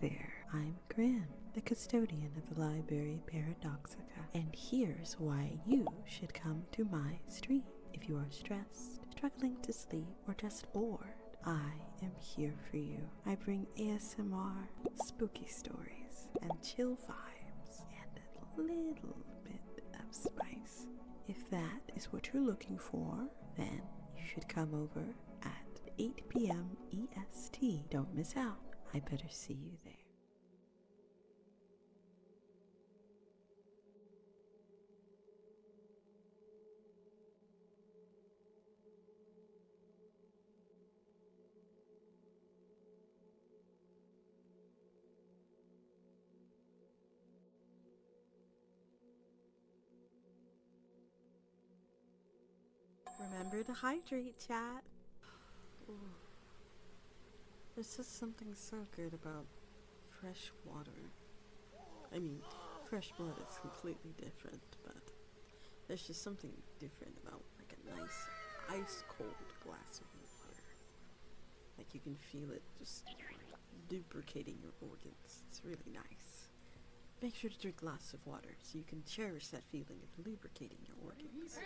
there, I'm Grim, the custodian of the library Paradoxica, and here's why you should come to my stream. If you are stressed, struggling to sleep, or just bored, I am here for you. I bring ASMR, spooky stories, and chill vibes, and a little bit of spice. If that is what you're looking for, then you should come over at 8 p.m. EST. Don't miss out. I better see you there. Remember to hydrate, chat. Ooh. There's just something so good about fresh water. I mean, fresh blood is completely different, but there's just something different about like a nice ice cold glass of water. Like you can feel it just lubricating your organs. It's really nice. Make sure to drink lots of water so you can cherish that feeling of lubricating your organs.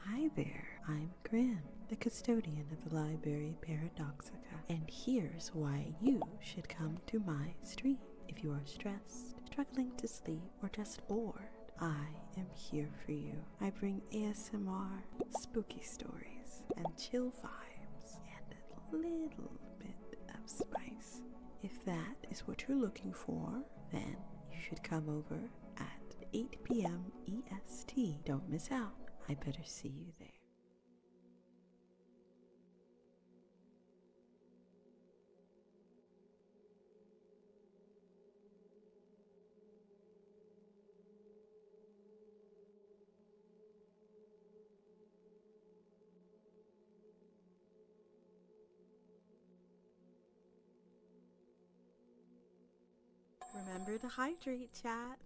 Hi there, I'm Grim, the custodian of the library Paradoxica, and here's why you should come to my stream. If you are stressed, struggling to sleep, or just bored, I am here for you. I bring ASMR, spooky stories, and chill vibes, and a little bit of spice. If that is what you're looking for, then you should come over at 8 p.m. EST. Don't miss out. I better see you there. Remember to hydrate, chat.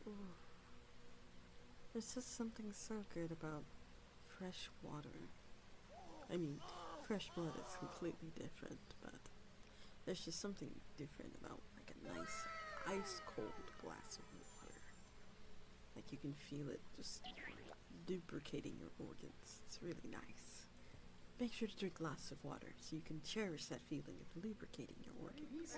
Ooh. There's just something so good about fresh water. I mean, fresh blood is completely different, but there's just something different about like a nice ice cold glass of water. Like you can feel it just lubricating your organs. It's really nice. Make sure to drink lots of water so you can cherish that feeling of lubricating your organs.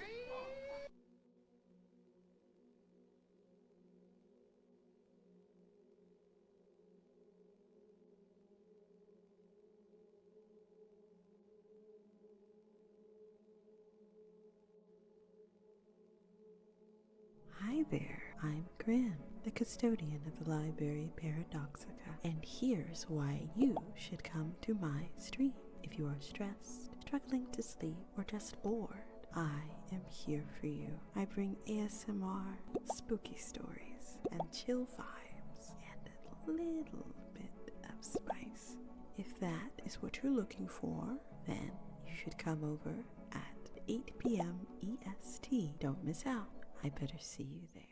Hi there, I'm Grim, the custodian of the library Paradoxica, and here's why you should come to my stream. If you are stressed, struggling to sleep, or just bored, I am here for you. I bring ASMR, spooky stories, and chill vibes, and a little bit of spice. If that is what you're looking for, then you should come over at 8 p.m. EST. Don't miss out. I better see you there.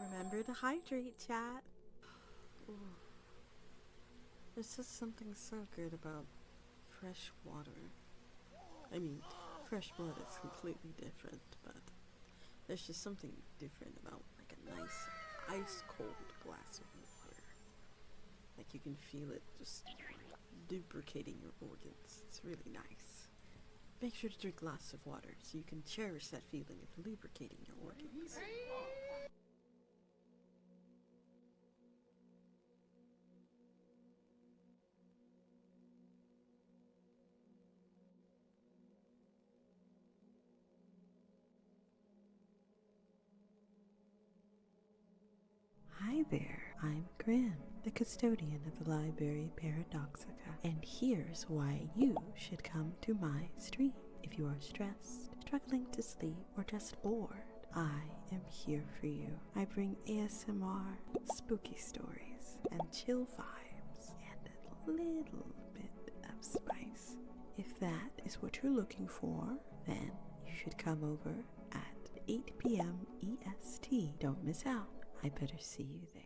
Remember to hydrate, chat. Ooh. There's just something so good about fresh water. I mean, fresh blood is completely different, but there's just something different about like a nice ice cold glass of water. Like you can feel it just lubricating your organs. It's really nice. Make sure to drink lots of water so you can cherish that feeling of lubricating your organs. Hi there, I'm Grim, the custodian of the library Paradoxica, and here's why you should come to my stream. If you are stressed, struggling to sleep, or just bored, I am here for you. I bring ASMR, spooky stories, and chill vibes, and a little bit of spice. If that is what you're looking for, then you should come over at 8 p.m. EST. Don't miss out. I better see you there.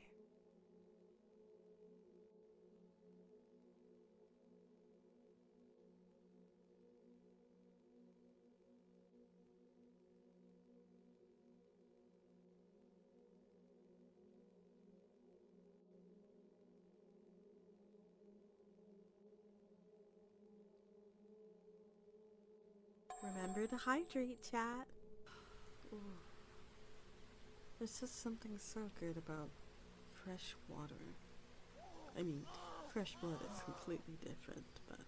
Remember to hydrate, chat. Ooh. There's just something so good about fresh water. I mean, fresh blood is completely different, but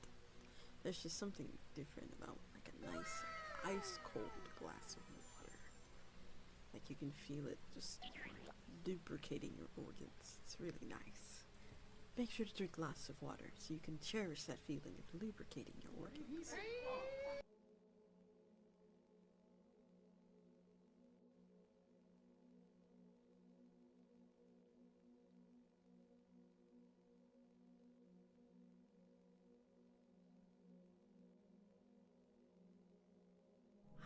there's just something different about like a nice ice cold glass of water. Like you can feel it just lubricating your organs. It's really nice. Make sure to drink lots of water so you can cherish that feeling of lubricating your organs.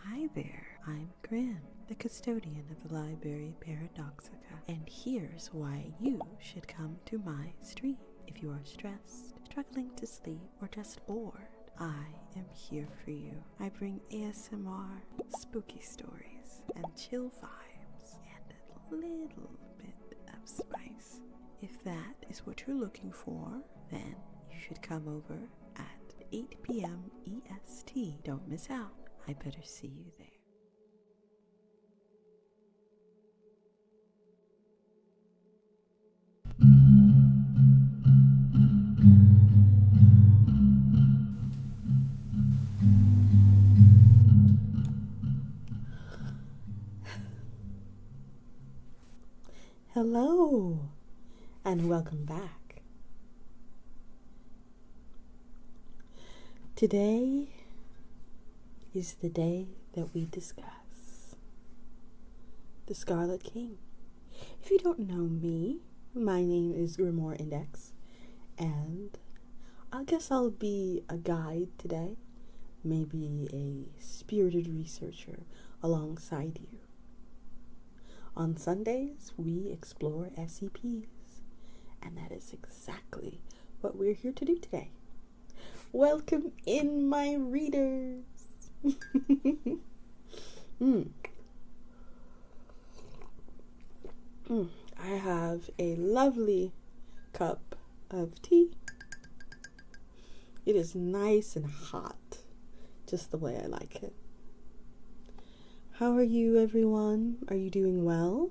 Hi there, I'm Grim, the custodian of the library Paradoxica, and here's why you should come to my stream. If you are stressed, struggling to sleep, or just bored, I am here for you. I bring ASMR, spooky stories, and chill vibes, and a little bit of spice. If that is what you're looking for, then you should come over at 8 p.m. EST. Don't miss out. I better see you there. Hello, and welcome back. Today is the day that we discuss the Scarlet King. If you don't know me, my name is Grimoire Index, and I guess I'll be a guide today, maybe a spirited researcher alongside you. On Sundays, we explore SCPs, and that is exactly what we're here to do today. Welcome in, my readers! I have a lovely cup of tea. It is nice and hot, just the way I like it. How are you, everyone? Are you doing well?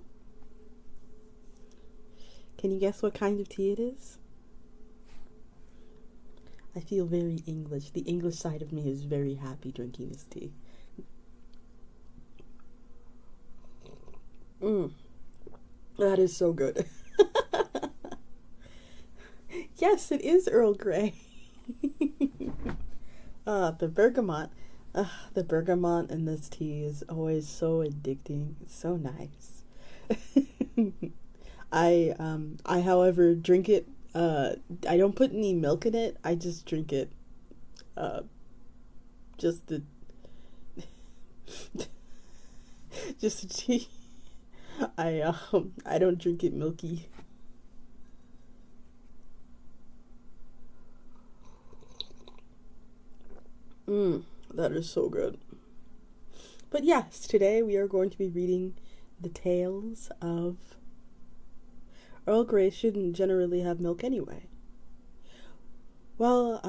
Can you guess what kind of tea it is? I feel very English. The English side of me is very happy drinking this tea. That is so good. Yes, it is Earl Grey. The bergamot. The bergamot in this tea is always so addicting. It's so nice. I however drink it. I don't put any milk in it. I just drink it. Just the tea. I don't drink it milky. That is so good. But yes, today we are going to be reading the tales of Earl Grey. Shouldn't generally have milk anyway. Well,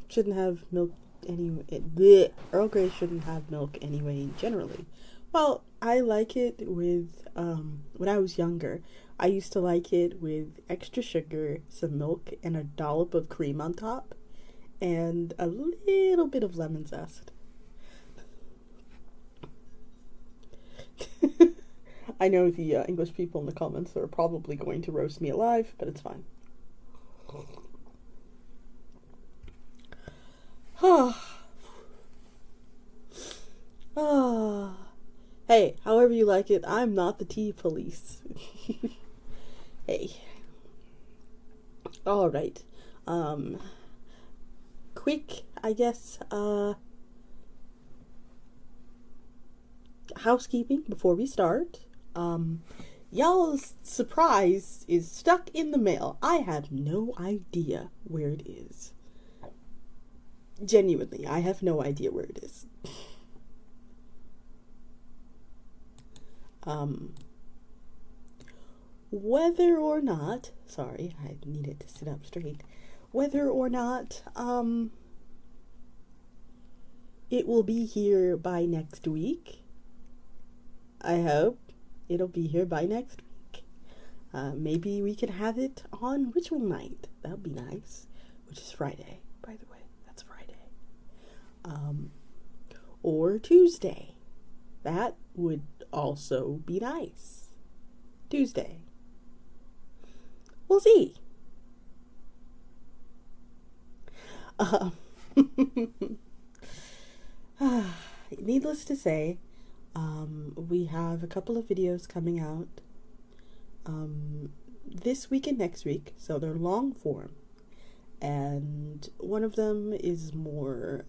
shouldn't have milk anyway. Earl Grey shouldn't have milk anyway, generally. Well, I like it with, when I was younger, I used to like it with extra sugar, some milk, and a dollop of cream on top, and a little bit of lemon zest. I know the English people in the comments are probably going to roast me alive, but it's fine. Hey, however you like it, I'm not the tea police. Hey. Alright. Quick, I guess, housekeeping before we start. Y'all's surprise is stuck in the mail. I have no idea where it is. Genuinely, I have no idea where it is. Whether or not, sorry, I needed to sit up straight. Whether or not, it will be here by next week. I hope it'll be here by next week. Maybe we can have it on ritual night. That would be nice. Which is Friday, by the way. That's Friday. Or Tuesday. That would also be nice. Tuesday. We'll see. Needless to say, we have a couple of videos coming out this week and next week, so they're long form, and one of them is more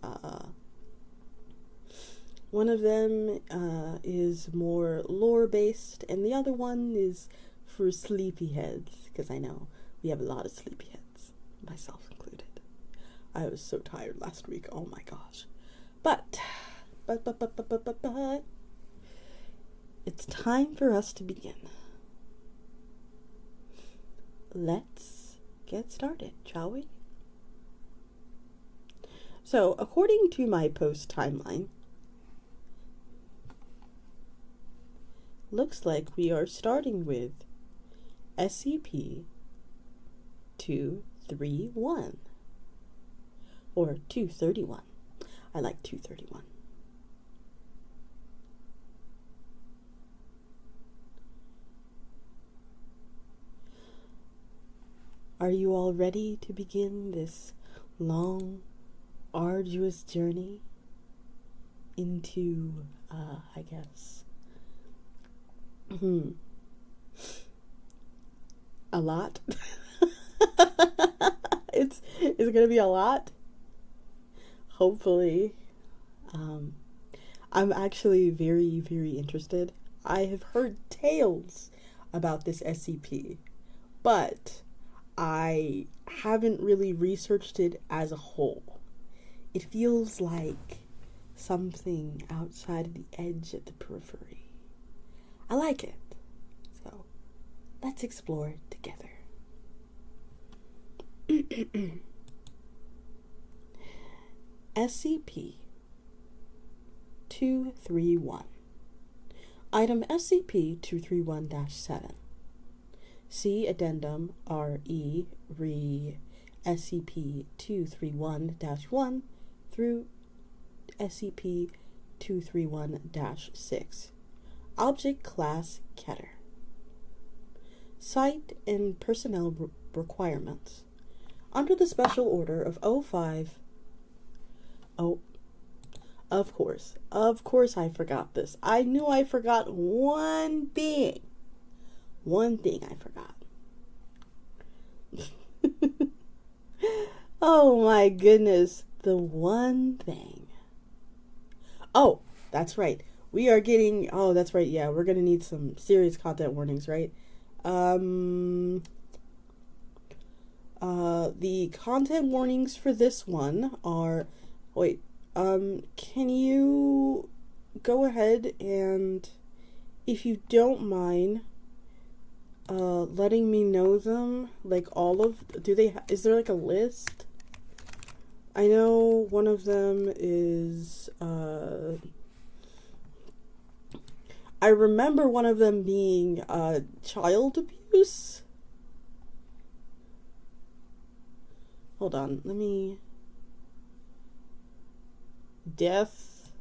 lore based, and the other one is for sleepyheads, because I know we have a lot of sleepyheads, myself included. I was so tired last week, oh my gosh. But it's time for us to begin. Let's get started, shall we? So, according to my post timeline, looks like we are starting with SCP-231. Or 231. I like 231. Are you all ready to begin this long, arduous journey into, I guess, a lot? It's gonna be a lot. Hopefully. I'm actually very, very interested. I have heard tales about this SCP, but I haven't really researched it as a whole. It feels like something outside of the edge at the periphery. I like it. So, let's explore it together. SCP-231. Item SCP-231-7. See Addendum RE Re SCP-231-1 through SCP-231-6. Object Class Keter. Site and Personnel Requirements. Under the Special Order of 05... Oh, of course I forgot this. I knew I forgot one thing. One thing I forgot. Oh my goodness. The one thing. Oh, that's right. We are getting... Oh, that's right. Yeah, we're going to need some serious content warnings, right? The content warnings for this one are... Wait, can you go ahead and, if you don't mind, letting me know them, like all of, is there like a list? I know one of them is, I remember one of them being, child abuse. Hold on, let me... Death.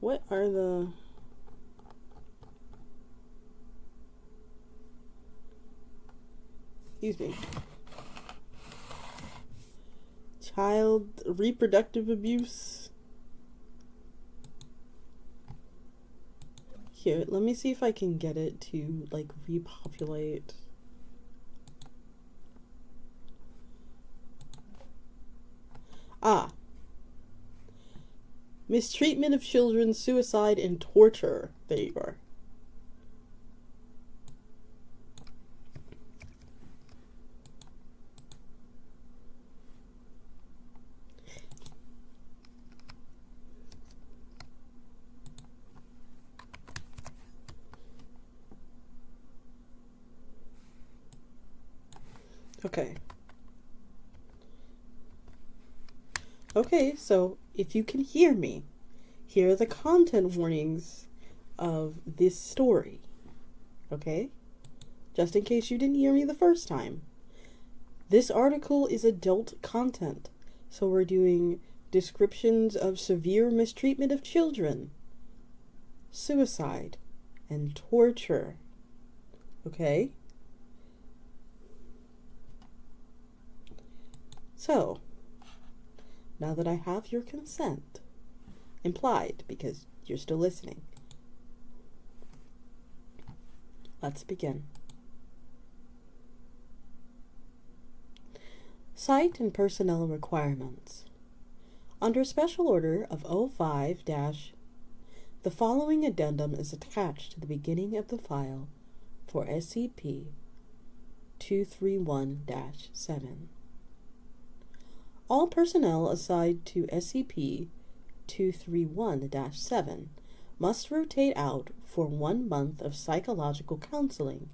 What are the... Excuse me. Child reproductive abuse. Here, let me see if I can get it to, like, repopulate. Ah. Mistreatment of children, suicide, and torture. There you are. Okay. Okay, so if you can hear me, here are the content warnings of this story. Okay? Just in case you didn't hear me the first time. This article is adult content, so we're doing descriptions of severe mistreatment of children, suicide, and torture. Okay? So, now that I have your consent, implied because you're still listening, let's begin. Site and personnel requirements. Under Special Order of 05- the following addendum is attached to the beginning of the file for SCP-231-7. All personnel assigned to SCP-231-7 must rotate out for 1 month of psychological counseling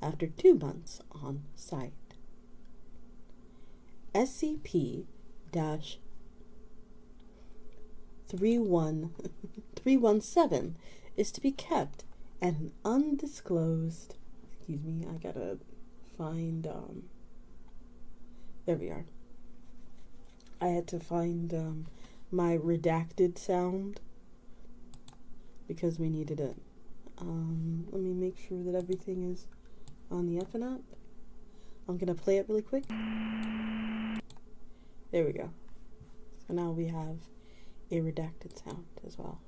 after 2 months on site. SCP-317 is to be kept at an undisclosed... Excuse me, I gotta find... There we are. I had to find my redacted sound because we needed it. Let me make sure that everything is on the up and up. I'm gonna play it really quick. There we go. So now we have a redacted sound as well.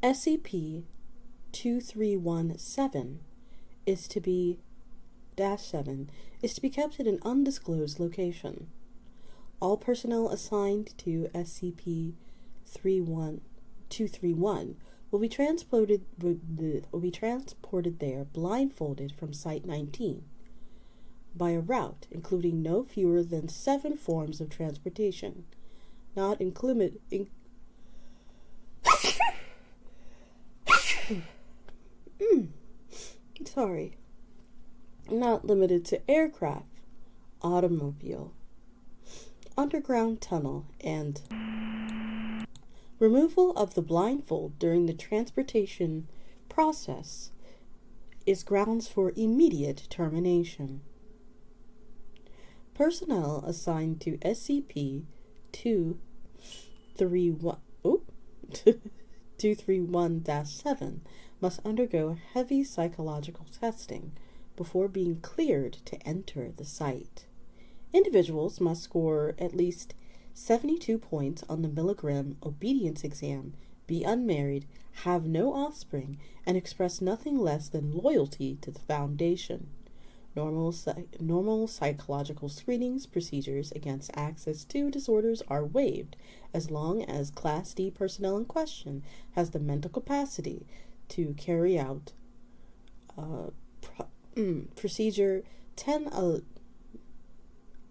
SCP-2317 is to be kept at an undisclosed location. All personnel assigned to SCP-231 will be transported there blindfolded from Site 19 by a route including no fewer than 7 forms of transportation, not included sorry. Not limited to aircraft, automobile, underground tunnel, and removal of the blindfold during the transportation process is grounds for immediate termination. Personnel assigned to SCP-231-7 must undergo heavy psychological testing before being cleared to enter the site. Individuals must score at least 72 points on the milligram obedience exam, be unmarried, have no offspring, and express nothing less than loyalty to the Foundation. Normal psychological screenings procedures against access to disorders are waived as long as Class D personnel in question has the mental capacity to carry out Procedure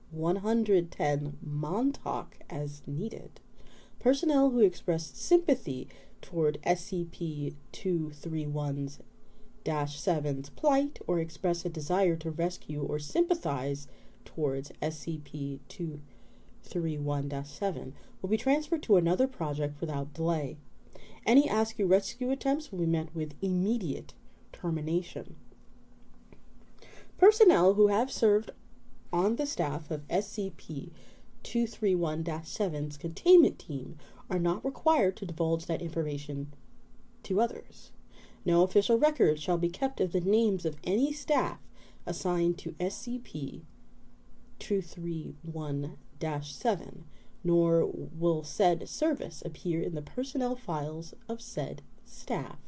110 Montauk as needed. Personnel who express sympathy toward SCP-231-7's plight or express a desire to rescue or sympathize towards SCP-231-7 will be transferred to another project without delay. Any ASCII rescue attempts will be met with immediate termination. Personnel who have served on the staff of SCP-231-7's containment team are not required to divulge that information to others. No official record shall be kept of the names of any staff assigned to SCP-231-7 nor will said service appear in the personnel files of said staff.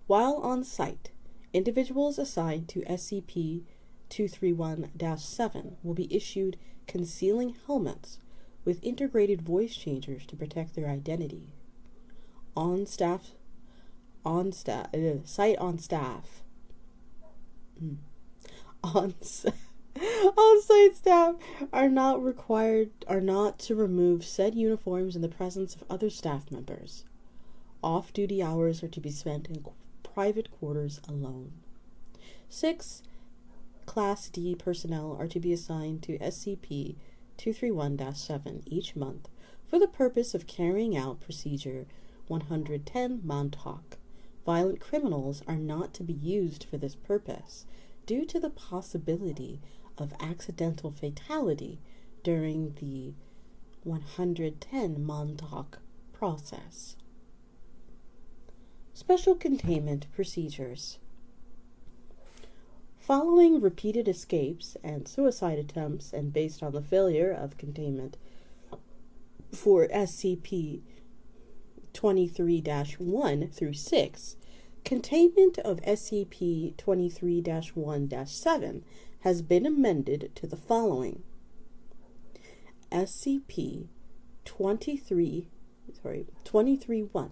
While on site, individuals assigned to SCP-231-7 will be issued concealing helmets with integrated voice changers to protect their identity. Site on staff. On-site staff are not to remove said uniforms in the presence of other staff members. Off-duty hours are to be spent in private quarters alone. 6. Class D personnel are to be assigned to SCP-231-7 each month for the purpose of carrying out Procedure 110 Montauk. Violent criminals are not to be used for this purpose due to the possibility of accidental fatality during the 110 Montauk process. Special Containment Procedures. Following repeated escapes and suicide attempts, and based on the failure of containment for SCP-23-1 through 6, containment of SCP-23-1-7 has been amended to the following. SCP-23-1.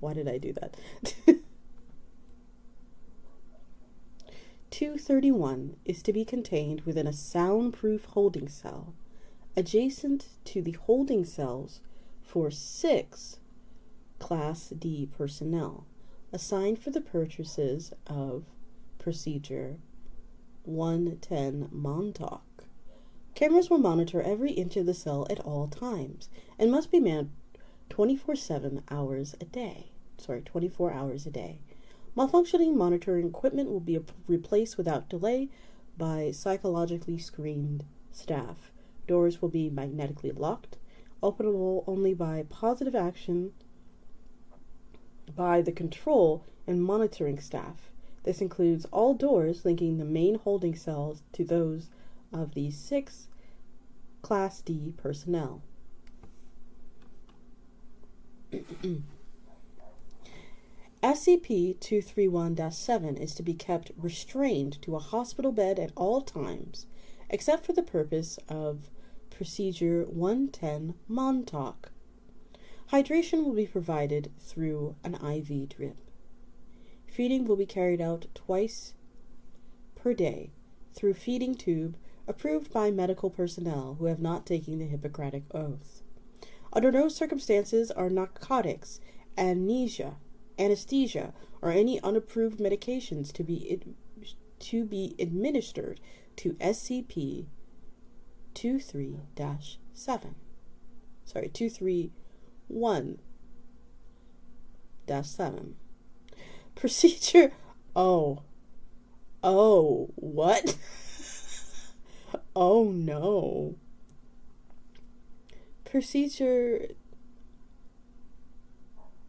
Why did I do that? 231 is to be contained within a soundproof holding cell adjacent to the holding cells for 6 Class D personnel assigned for the purposes of Procedure 110 Montauk. Cameras will monitor every inch of the cell at all times and must be manned 24 hours a day. Malfunctioning monitoring equipment will be replaced without delay by psychologically screened staff. Doors will be magnetically locked, openable only by positive action by the control and monitoring staff. This includes all doors linking the main holding cells to those of the 6 Class D personnel. SCP-231-7 is to be kept restrained to a hospital bed at all times, except for the purpose of Procedure 110 Montauk. Hydration will be provided through an IV drip. Feeding will be carried out twice per day through feeding tube approved by medical personnel who have not taken the Hippocratic Oath. Under no circumstances are narcotics, anesthesia, or any unapproved medications to be administered to SCP-231-7. Procedure. What? Oh no. Procedure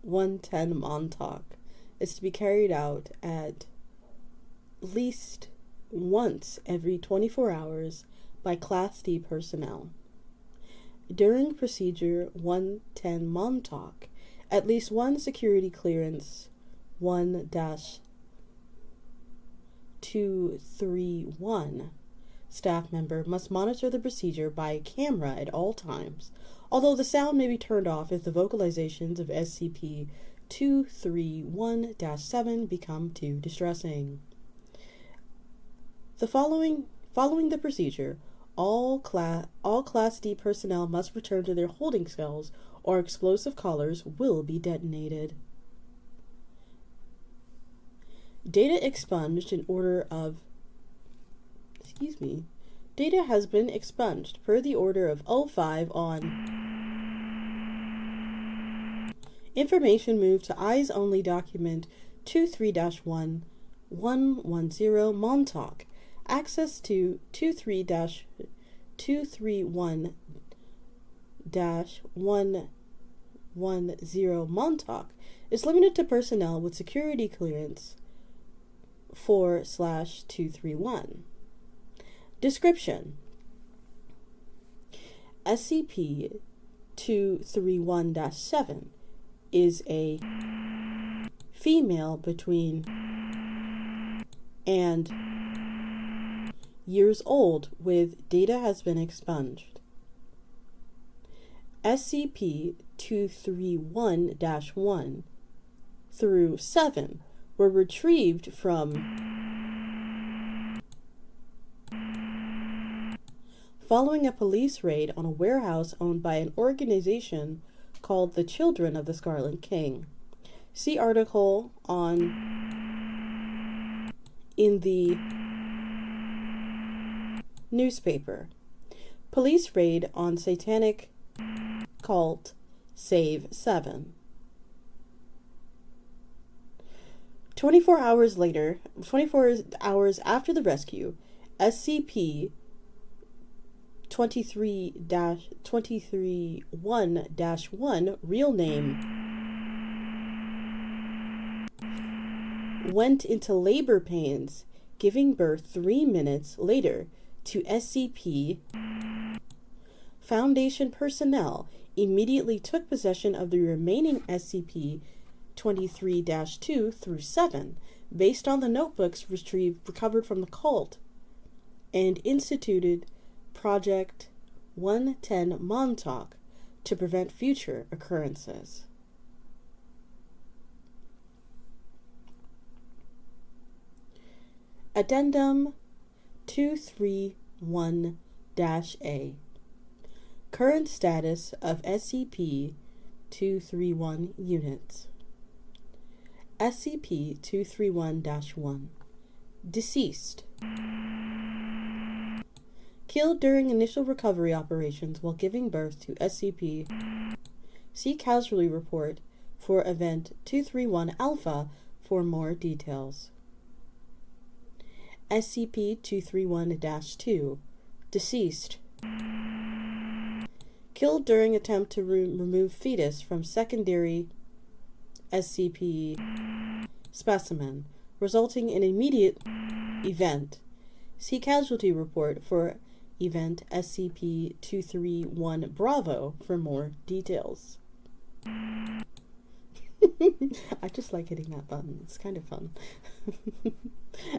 110 Montauk is to be carried out at least once every 24 hours by Class D personnel. During Procedure 110 Montauk, at least one security clearance 1-231 staff member must monitor the procedure by camera at all times, although the sound may be turned off if the vocalizations of SCP-231-7 become too distressing. Following the procedure, all Class D personnel must return to their holding cells or explosive collars will be detonated. Data expunged in order of... Data has been expunged per the order of 05 on... Information moved to Eyes-Only Document 23-1-110 Montauk. Access to 23-231-110 Montauk is limited to personnel with security clearance 4/231. Description: SCP-231-7 is a female between and years old with data has been expunged. SCP-231-1 through 7 were retrieved from following a police raid on a warehouse owned by an organization called the Children of the Scarlet King. See article in the newspaper. Police raid on satanic cult Save 7. 24 hours after the rescue, SCP-231-1, real name, went into labor pains, giving birth 3 minutes later to SCP. Foundation personnel immediately took possession of the remaining SCP-23-2 through 7, based on the notebooks recovered from the cult, and instituted Project 110 Montauk to prevent future occurrences. Addendum 231-A. Current status of SCP-231 units. SCP-231-1. Deceased. Killed during initial recovery operations while giving birth to SCP. See casualty report for Event 231 Alpha for more details. SCP-231-2. Deceased. Killed during attempt to remove fetus from secondary SCP specimen, resulting in immediate event. See casualty report for Event SCP-231 Bravo for more details. I just like hitting that button. It's kind of fun.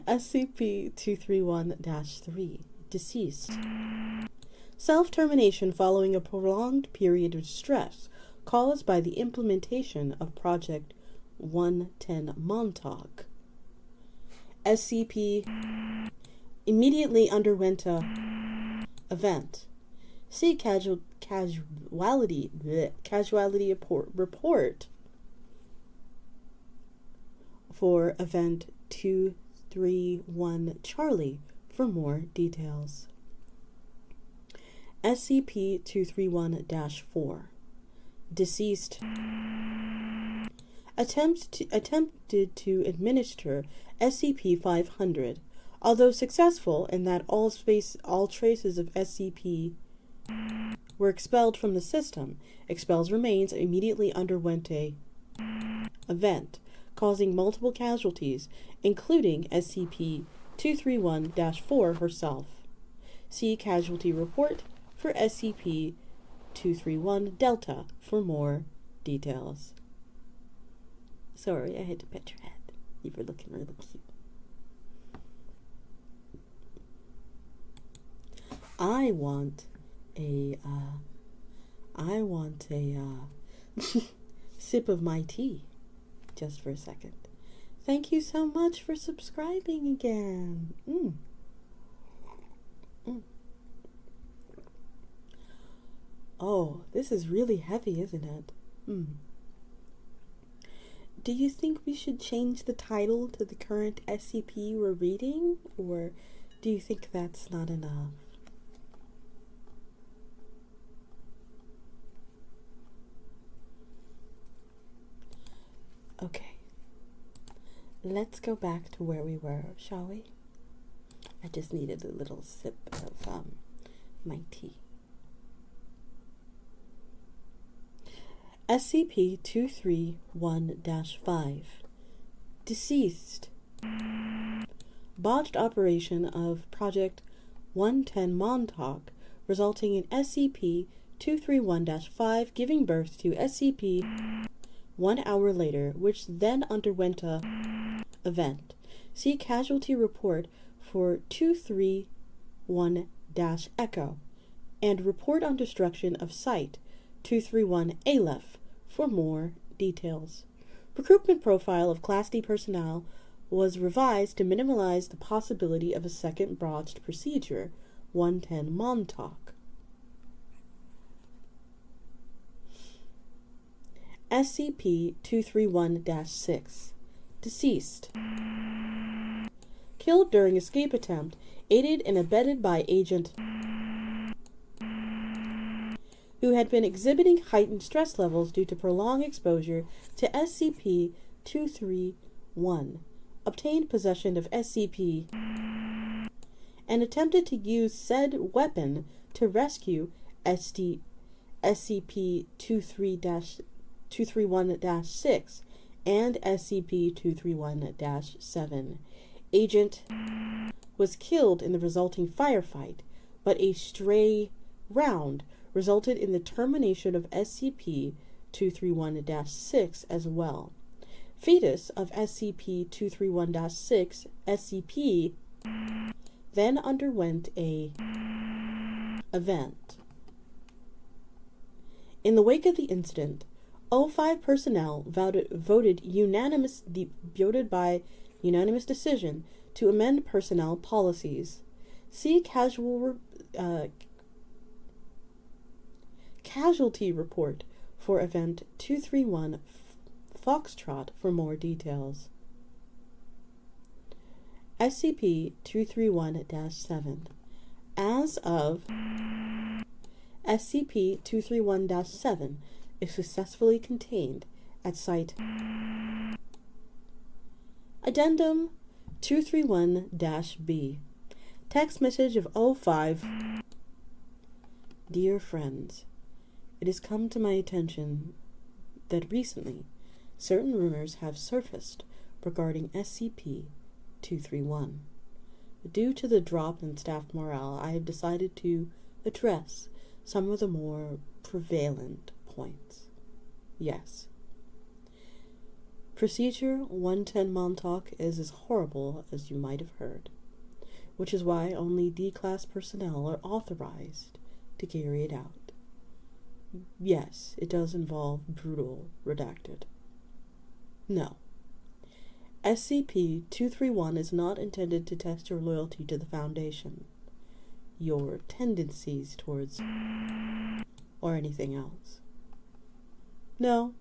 SCP-231-3. Deceased. Self-termination following a prolonged period of stress caused by the implementation of Project 110 Montauk. SCP immediately underwent a event. See casualty report for Event 231 Charlie for more details. SCP-231-4. Deceased. Attempted to administer SCP-500, although successful in that all traces of SCP were expelled from the system. Expelled remains immediately underwent a event, causing multiple casualties, including SCP-231-4 herself. See casualty report for SCP-231 Delta for more details. Sorry, I had to pet your head. You were looking really cute. I want a sip of my tea. Just for a second. Thank you so much for subscribing again. Oh, this is really heavy, isn't it? Do you think we should change the title to the current SCP we're reading? Or do you think that's not enough? Okay. Let's go back to where we were, shall we? I just needed a little sip of my tea. SCP-231-5. Deceased. Botched operation of Project 110 Montauk, resulting in SCP-231-5 giving birth to SCP 1 hour later, which then underwent a event. See casualty report for 231-Echo and report on destruction of Site 231 Aleph for more details. Recruitment profile of Class D personnel was revised to minimize the possibility of a second botched procedure, 110 Montauk. SCP-231-6 Deceased. Killed during escape attempt, aided and abetted by Agent who had been exhibiting heightened stress levels due to prolonged exposure to SCP-231, obtained possession of SCP, and attempted to use said weapon to rescue SCP-231-6 and SCP-231-7. Agent was killed in the resulting firefight, but a stray round resulted in the termination of SCP-231-6 as well. Fetus of SCP-231-6 SCP then underwent a event. In the wake of the incident, O5 personnel voted by unanimous decision to amend personnel policies. See casualty report for Event 231 Foxtrot for more details. SCP-231-7. As of SCP-231-7 is successfully contained at Site Addendum 231-B. Text message of O5. Dear friends, it has come to my attention that recently certain rumors have surfaced regarding SCP-231. Due to the drop in staff morale, I have decided to address some of the more prevalent points. Yes. Procedure 110 Montauk is as horrible as you might have heard, which is why only D-Class personnel are authorized to carry it out. Yes, it does involve brutal redacted. No. SCP-231 is not intended to test your loyalty to the Foundation, your tendencies towards, or anything else. No.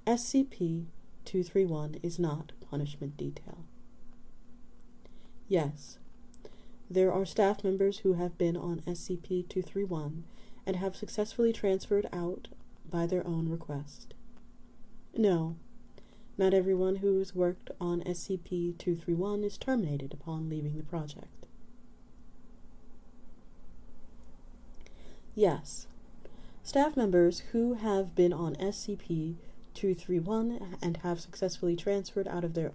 SCP-231 is not punishment detail. Yes, there are staff members who have been on SCP-231 and have successfully transferred out by their own request. No, not everyone who has worked on SCP-231 is terminated upon leaving the project. Yes, staff members who have been on SCP-231 and have successfully transferred out of their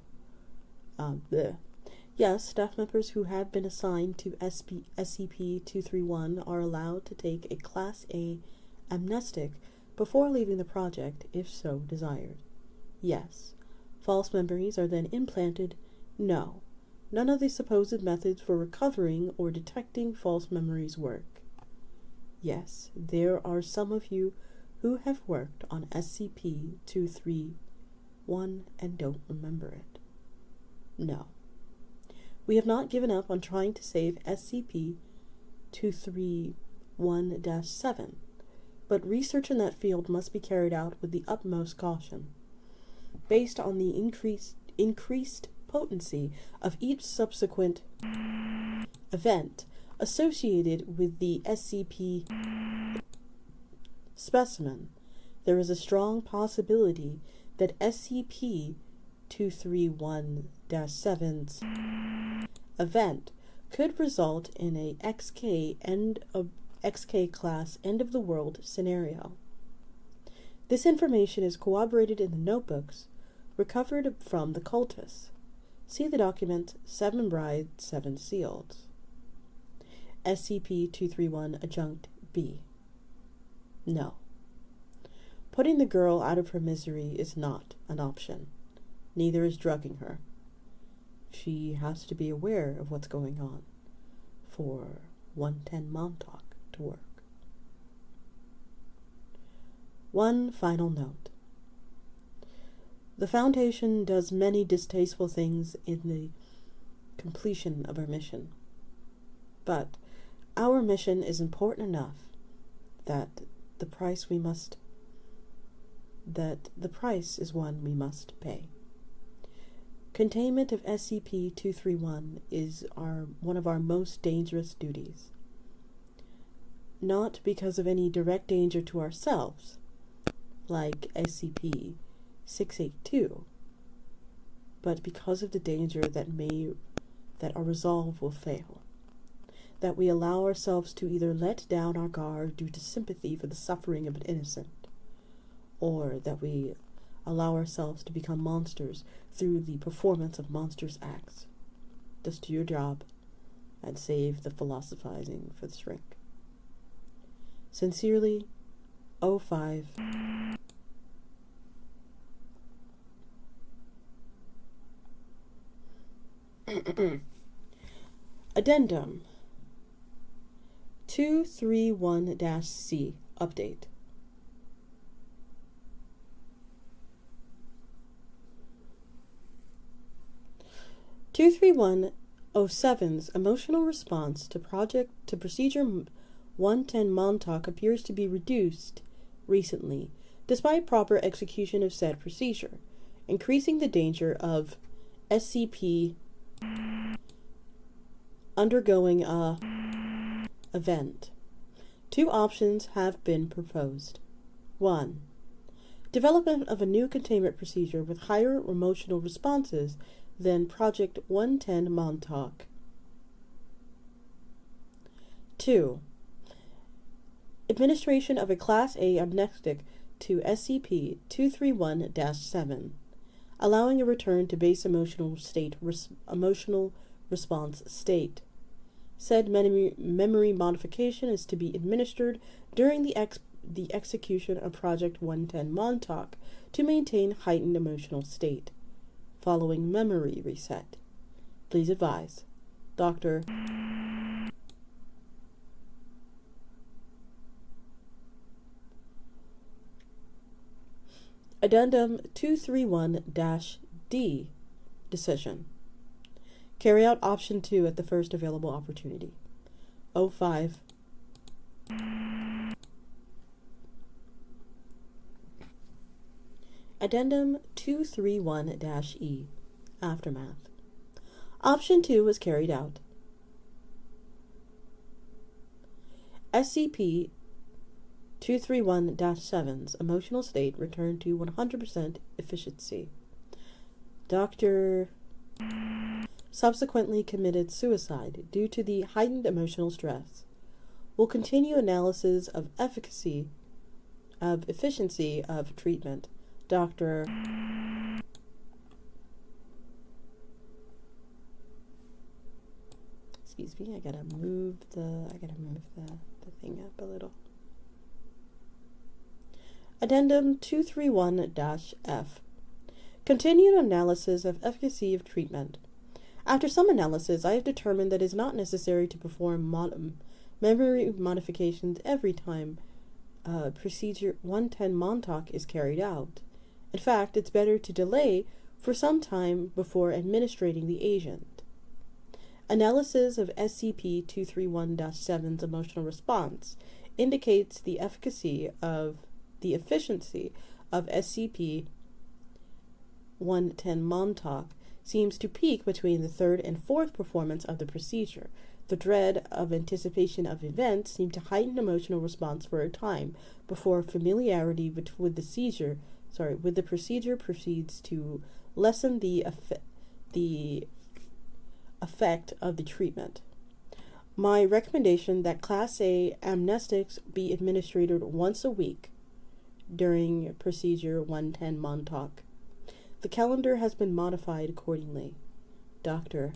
Yes, staff members who have been assigned to SCP-231 are allowed to take a Class A amnestic before leaving the project, if so desired. Yes. False memories are then implanted? No. None of the supposed methods for recovering or detecting false memories work. Yes, there are some of you who have worked on SCP-231 and don't remember it. No. We have not given up on trying to save SCP-231-7, but research in that field must be carried out with the utmost caution. Based on the increased potency of each subsequent event associated with the SCP specimen, there is a strong possibility that SCP-231-7's event could result in a XK class end of the world scenario. This information is corroborated in the notebooks recovered from the cultists. See the document 7 Brides, 7 Seals. SCP-231 Adjunct B. No. Putting the girl out of her misery is not an option. Neither is drugging her. She has to be aware of what's going on for 110 Montauk to work. One final note. The Foundation does many distasteful things in the completion of our mission. But our mission is important enough that the price is one we must pay. Containment of SCP-231 is one of our most dangerous duties. Not because of any direct danger to ourselves, like SCP-682, but because of the danger that our resolve will fail. That we allow ourselves to either let down our guard due to sympathy for the suffering of an innocent, or that we allow ourselves to become monsters through the performance of monstrous acts. Just do your job and save the philosophizing for the shrink. Sincerely, 05. Addendum 231-C Update. (23107's emotional response to procedure 110 Montauk appears to be reduced recently, despite proper execution of said procedure, increasing the danger of SCP undergoing a event. Two options have been proposed. 1. Development of a new containment procedure with higher emotional responses than Project 110 Montauk. 2. Administration of a Class A amnestic to SCP-231-7, allowing a return to base emotional response state. Said memory modification is to be administered during the execution of Project 110 Montauk to maintain heightened emotional state. Following memory reset. Please advise. Dr. Addendum 231-D Decision. Carry out Option 2 at the first available opportunity. 05. Addendum 231-E Aftermath. Option 2 was carried out. SCP-231-7's emotional state returned to 100% efficiency. Dr. subsequently committed suicide due to the heightened emotional stress. Will continue analysis of efficiency of treatment. Dr. Excuse me, I gotta move the thing up a little. Addendum 231-F. Continued analysis of efficacy of treatment. After some analysis, I have determined that it is not necessary to perform memory modifications every time Procedure 110 Montauk is carried out. In fact, it's better to delay for some time before administrating the agent. Analysis of SCP-231-7's emotional response indicates the efficiency of SCP-110 Montauk seems to peak between the third and fourth performance of the procedure. The dread of anticipation of events seemed to heighten emotional response for a time before familiarity with the procedure proceeds to lessen the effect of the treatment. My recommendation that Class A amnestics be administered once a week during Procedure 110 Montauk. The calendar has been modified accordingly. Dr.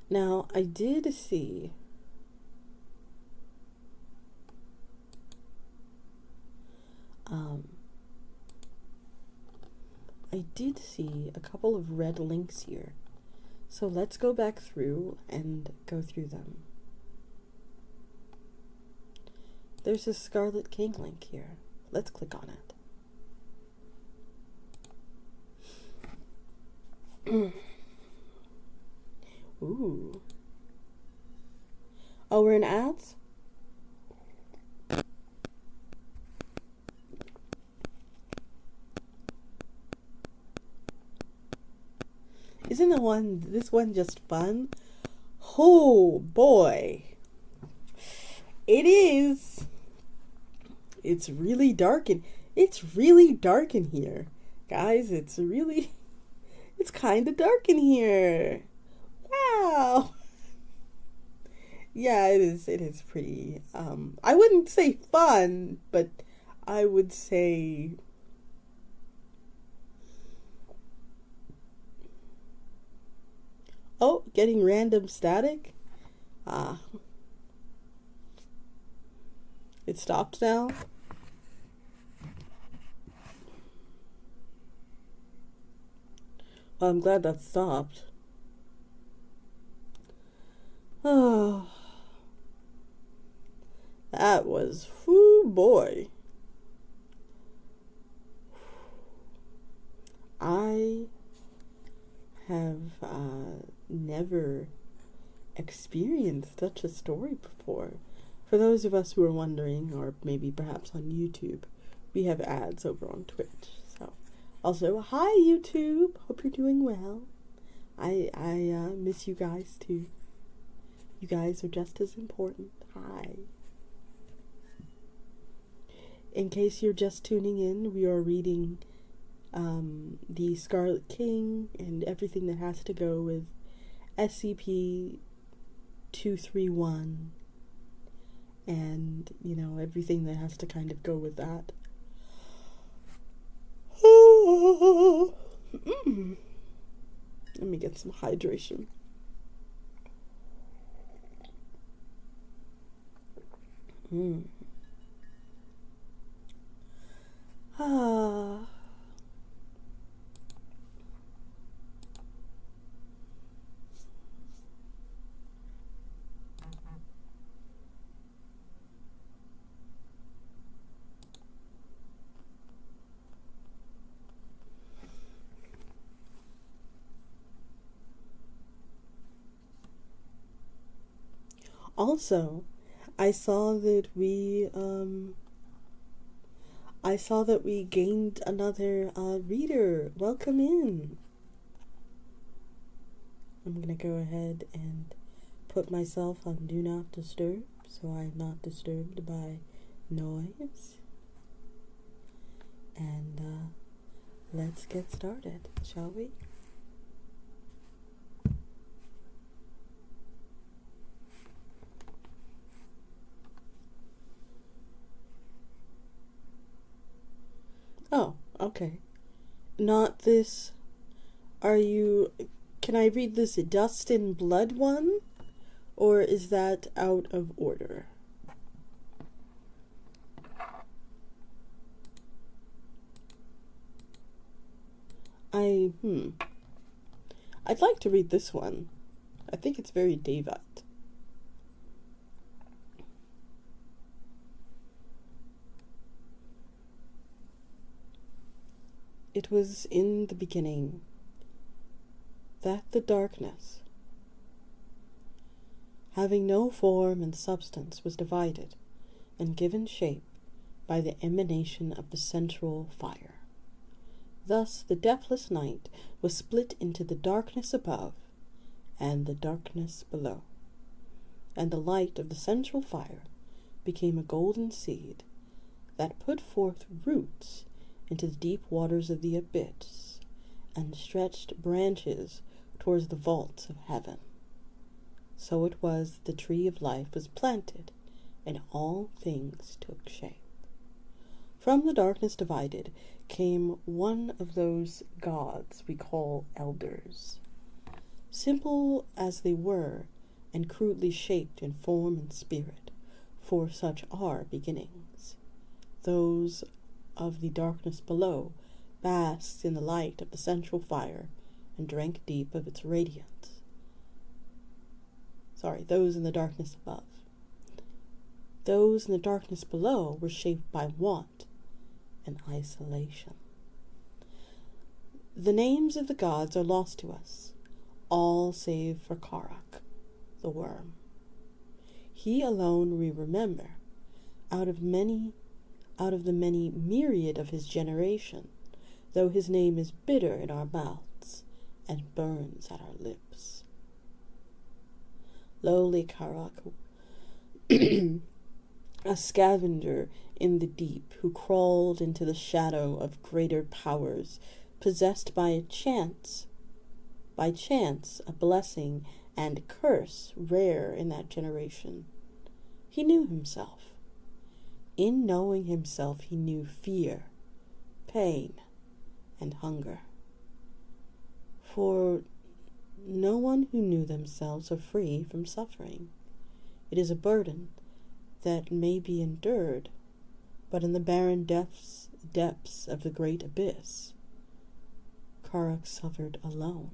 Now, I did see a couple of red links here. So let's go back through and go through them. There's a Scarlet King link here. Let's click on it. Ooh. Oh, we're in ads? Isn't this one just fun? Oh boy. It is. It's really dark in here. Guys, it's kind of dark in here. Wow. Yeah, it is pretty, I wouldn't say fun, but I would say oh, getting random static? It stopped now? Well, I'm glad that stopped. Oh, that was, whoo boy. I have never experienced such a story before. For those of us who are wondering, or maybe perhaps on YouTube, we have ads over on Twitch. So, also, hi YouTube. Hope you're doing well. I miss you guys too. You guys are just as important. Hi. In case you're just tuning in, we are reading the Scarlet King and everything that has to go with SCP 231 and, you know, everything that has to kind of go with that. Let me get some hydration. Also, I saw that we gained another reader. Welcome in. I'm gonna go ahead and put myself on Do Not Disturb so I'm not disturbed by noise. And let's get started, shall we? Oh, okay. Not this. Can I read this Dust and Blood one? Or is that out of order? I'd like to read this one. I think it's very Davite. It was in the beginning that the darkness, having no form and substance, was divided and given shape by the emanation of the central fire. Thus the depthless night was split into the darkness above and the darkness below, and the light of the central fire became a golden seed that put forth roots into the deep waters of the abyss, and stretched branches towards the vaults of heaven. So it was that the tree of life was planted, and all things took shape. From the darkness divided came one of those gods we call elders. Simple as they were, and crudely shaped in form and spirit, for such are beginnings. Those of the darkness below basked in the light of the central fire and drank deep of its radiance. Those in the darkness above. Those in the darkness below were shaped by want and isolation. The names of the gods are lost to us, all save for Karak, the worm. He alone we remember, out of the many myriad of his generation, though his name is bitter in our mouths and burns at our lips. Lowly Karak, a scavenger in the deep who crawled into the shadow of greater powers, possessed by chance, a blessing and curse rare in that generation. He knew himself. In knowing himself, he knew fear, pain, and hunger. For no one who knew themselves are free from suffering. It is a burden that may be endured, but in the barren depths of the great abyss, Karak suffered alone.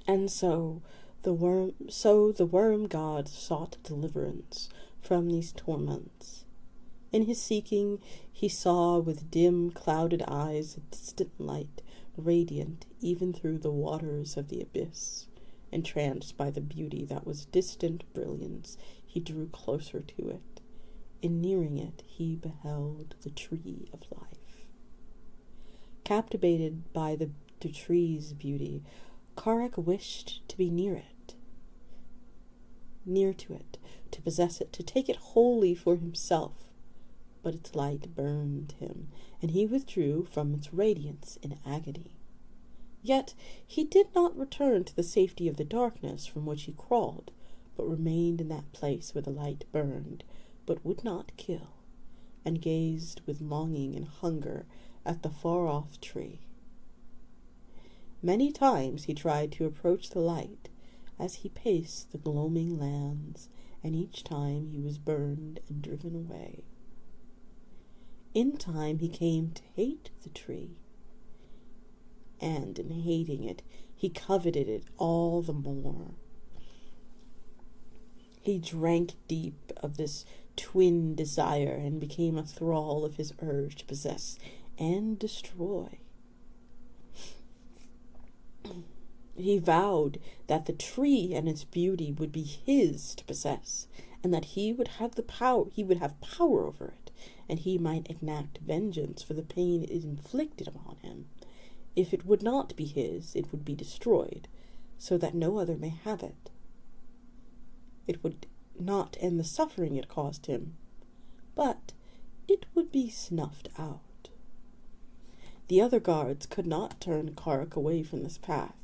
And so the worm god sought deliverance from these torments. In his seeking, he saw with dim, clouded eyes a distant light, radiant even through the waters of the abyss. Entranced by the beauty that was distant brilliance, he drew closer to it. In nearing it, he beheld the tree of life. Captivated by the tree's beauty, Karak wished to be near to it, to possess it, to take it wholly for himself. But its light burned him, and he withdrew from its radiance in agony. Yet he did not return to the safety of the darkness from which he crawled, but remained in that place where the light burned, but would not kill, and gazed with longing and hunger at the far-off tree. Many times he tried to approach the light as he paced the gloaming lands, and each time he was burned and driven away. In time he came to hate the tree, and in hating it, he coveted it all the more. He drank deep of this twin desire and became a thrall of his urge to possess and destroy. He vowed that the tree and its beauty would be his to possess, and that he would have power over it, and he might enact vengeance for the pain it inflicted upon him. If it would not be his, it would be destroyed, so that no other may have it. It would not end the suffering it caused him, but it would be snuffed out. The other guards could not turn Karak away from this path,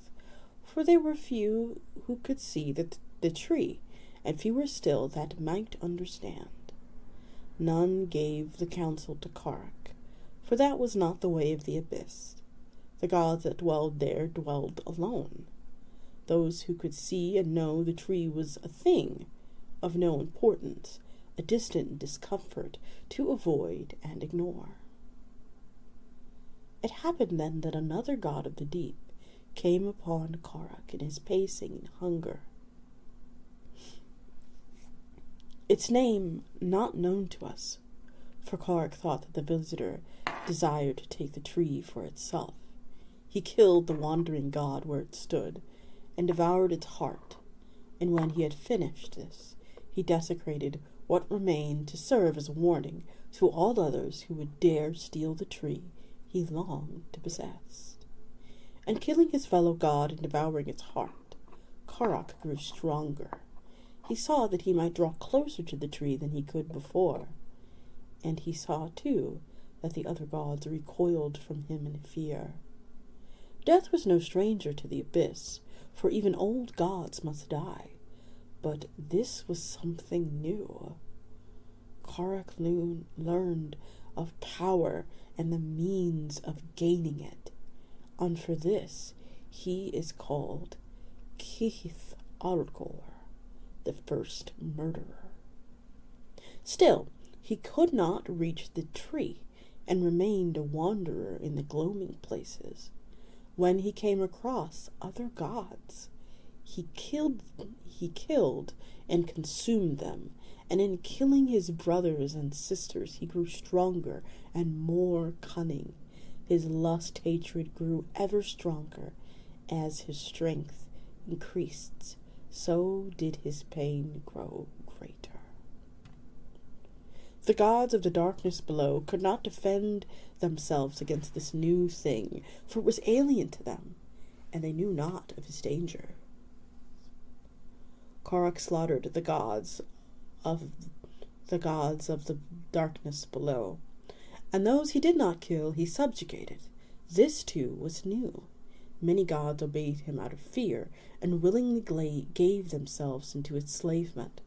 for there were few who could see the tree, and fewer still that might understand. None gave the counsel to Karak, for that was not the way of the abyss. The gods that dwelled there dwelled alone. Those who could see and know the tree was a thing of no importance, a distant discomfort to avoid and ignore. It happened then that another god of the deep came upon Karak in his pacing and hunger. Its name not known to us, for Karak thought that the visitor desired to take the tree for itself. He killed the wandering god where it stood, and devoured its heart, and when he had finished this, he desecrated what remained to serve as a warning to all others who would dare steal the tree he longed to possess. And killing his fellow god and devouring its heart, Karak grew stronger. He saw that he might draw closer to the tree than he could before, and he saw, too, that the other gods recoiled from him in fear. Death was no stranger to the abyss, for even old gods must die, But this was something new. Karak learned of power and the means of gaining it, and for this he is called Keith Algor, the first murderer. Still, he could not reach the tree and remained a wanderer in the gloaming places. When he came across other gods, he killed and consumed them, and in killing his brothers and sisters he grew stronger and more cunning. His lust-hatred grew ever stronger as his strength increased, so did his pain grow greater. The gods of the darkness below could not defend themselves against this new thing, for it was alien to them, and they knew not of his danger. Karak slaughtered the gods of the darkness below, and those he did not kill he subjugated. This too was new. Many gods obeyed him out of fear, and willingly gave themselves into enslavement.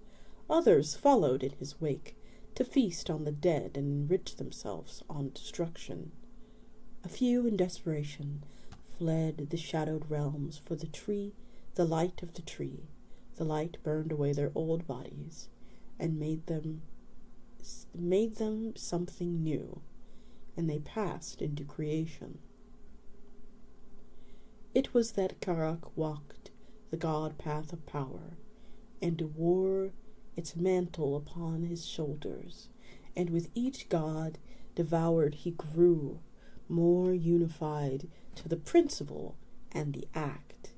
Others followed in his wake, to feast on the dead and enrich themselves on destruction. A few, in desperation, fled the shadowed realms for the tree, the light of the tree. The light burned away their old bodies and made them something new, and they passed into creation. It was that Karak walked the god path of power, and wore its mantle upon his shoulders, and with each god devoured he grew more unified to the principle and the act.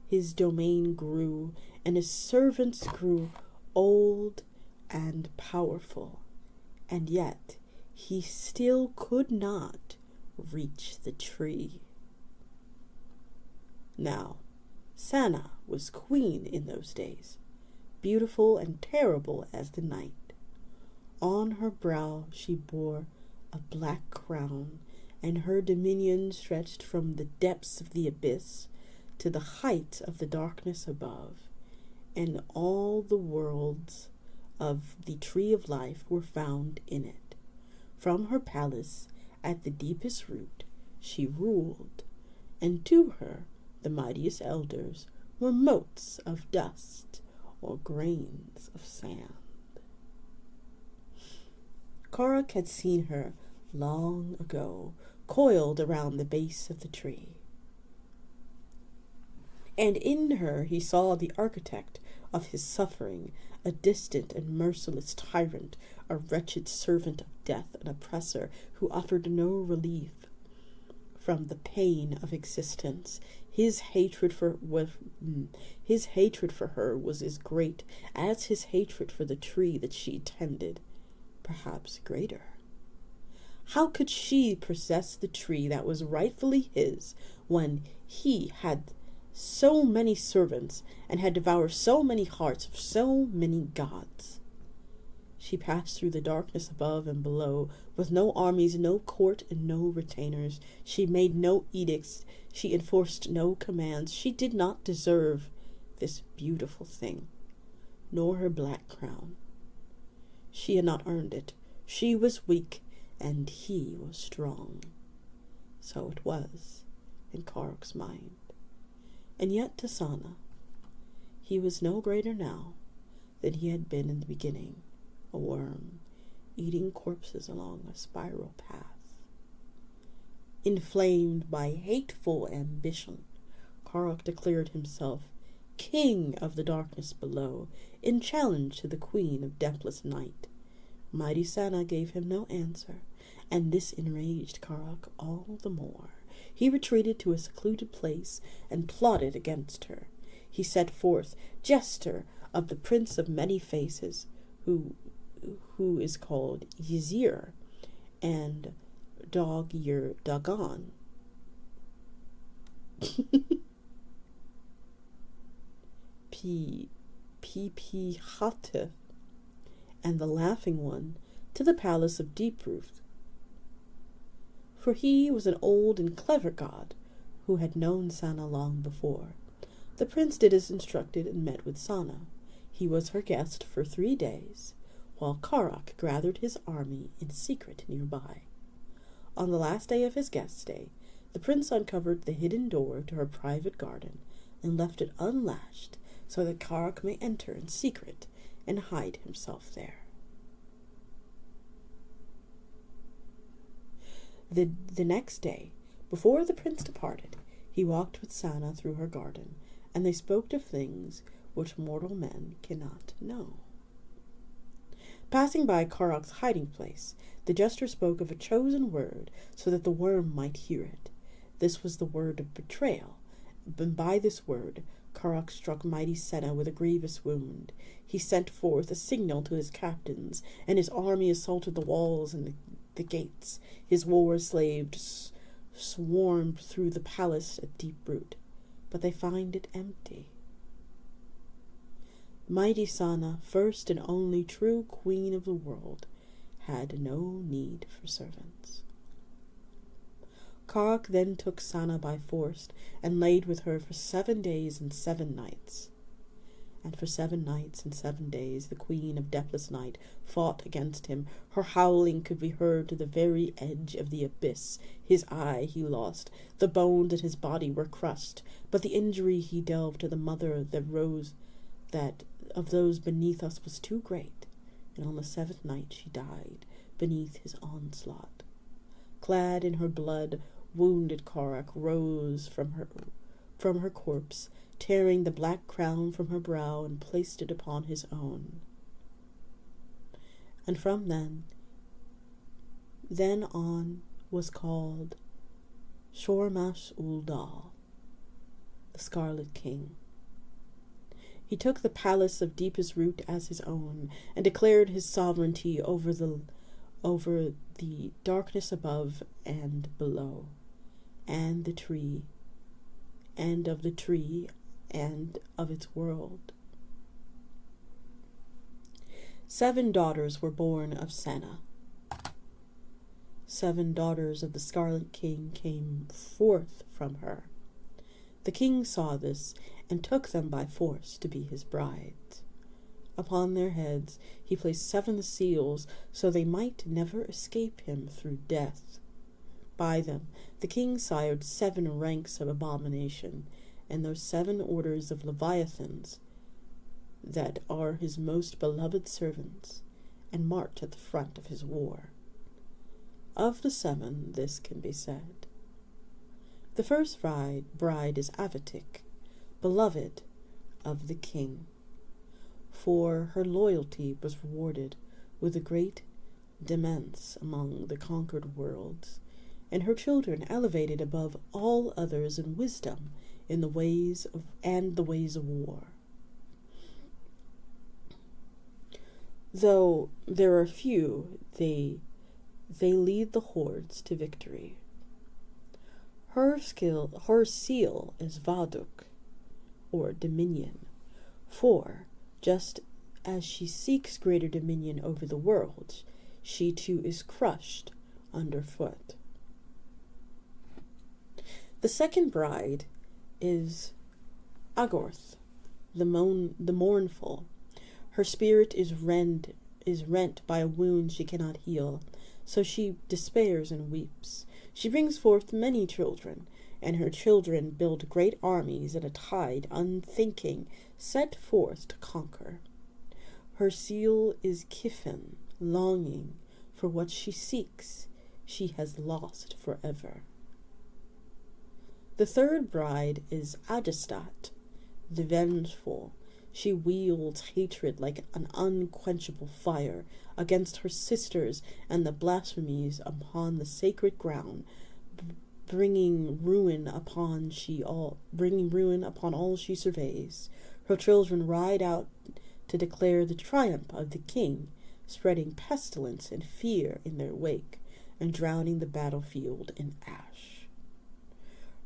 His domain grew, and his servants grew old and powerful, and yet he still could not reach the tree. Now, Sana was queen in those days, beautiful and terrible as the night. On her brow she bore a black crown, and her dominion stretched from the depths of the abyss to the height of the darkness above, and all the worlds of the tree of life were found in it. From her palace at the deepest root she ruled, and to her the mightiest elders were motes of dust or grains of sand. Karak had seen her long ago, coiled around the base of the tree, and in her he saw the architect of his suffering, a distant and merciless tyrant, a wretched servant of death, an oppressor who offered no relief from the pain of existence. His hatred for her was as great as his hatred for the tree that she tended, perhaps greater. How could she possess the tree that was rightfully his when he had so many servants and had devoured so many hearts of so many gods? She passed through the darkness above and below, with no armies, no court, and no retainers. She made no edicts. She enforced no commands. She did not deserve this beautiful thing, nor her black crown. She had not earned it. She was weak, and he was strong. So it was in Karak's mind. And yet to Sana, he was no greater now than he had been in the beginning, a worm, eating corpses along a spiral path. Inflamed by hateful ambition, Karak declared himself king of the darkness below, in challenge to the queen of deathless night. Mighty Sana gave him no answer, and this enraged Karak all the more. He retreated to a secluded place and plotted against her. He set forth, jester of the Prince of Many Faces, who is called Ysir, and Dog-Ear Dagon. P-P-Hate, and the Laughing One, to the palace of Deep Roof, for he was an old and clever god who had known Sana long before. The prince did as instructed and met with Sana. He was her guest for 3 days, while Karak gathered his army in secret nearby. On the last day of his guest stay, the prince uncovered the hidden door to her private garden and left it unlatched so that Karak may enter in secret and hide himself there. The next day, before the prince departed, he walked with Sana through her garden, and they spoke of things which mortal men cannot know. Passing by Karak's hiding place, the jester spoke of a chosen word so that the worm might hear it. This was the word of betrayal, and by this word Karak struck mighty Senna with a grievous wound. He sent forth a signal to his captains, and his army assaulted the walls and the gates. His war slaves swarmed through the palace at deep root, but they find it empty. Mighty Sana, first and only true queen of the world, had no need for servants. Karak then took Sana by force and laid with her for 7 days and 7 nights. And for 7 nights and 7 days the queen of deathless night fought against him. Her howling could be heard to the very edge of the abyss. His eye he lost, the bones in his body were crushed, but the injury he dealt to the mother that of those beneath us was too great, and on the 7th night she died beneath his onslaught. Clad in her blood, wounded Karak rose from her corpse, tearing the black crown from her brow and placed it upon his own. And from then on was called Shormash-ul-Dal, the Scarlet King. He took the palace of deepest root as his own, and declared his sovereignty over the darkness above and below, and the tree, and of the tree, and of its world. 7 daughters were born of Senna. 7 daughters of the Scarlet King came forth from her. The king saw this, and took them by force to be his brides. Upon their heads he placed 7 seals, so they might never escape him through death. By them the king sired 7 ranks of abomination, and those 7 orders of leviathans that are his most beloved servants, and march at the front of his war. Of the 7, this can be said. The first bride is Avatik, beloved of the king, for her loyalty was rewarded with a great demesne among the conquered worlds, and her children elevated above all others in wisdom in the ways of war. Though there are few, they lead the hordes to victory. Her seal is Vaduk, or dominion, for just as she seeks greater dominion over the world, she too is crushed underfoot. The second bride is Agorth, the mournful. Her spirit is rent by a wound she cannot heal, so she despairs and weeps. She brings forth many children, and her children build great armies in a tide unthinking, set forth to conquer. Her seal is Kiffin, longing for what she seeks, she has lost forever. The third bride is Adestat, the vengeful. She wields hatred like an unquenchable fire against her sisters and the blasphemies upon the sacred ground, bringing ruin upon all she surveys. Her children ride out to declare the triumph of the king, spreading pestilence and fear in their wake, and drowning the battlefield in ash.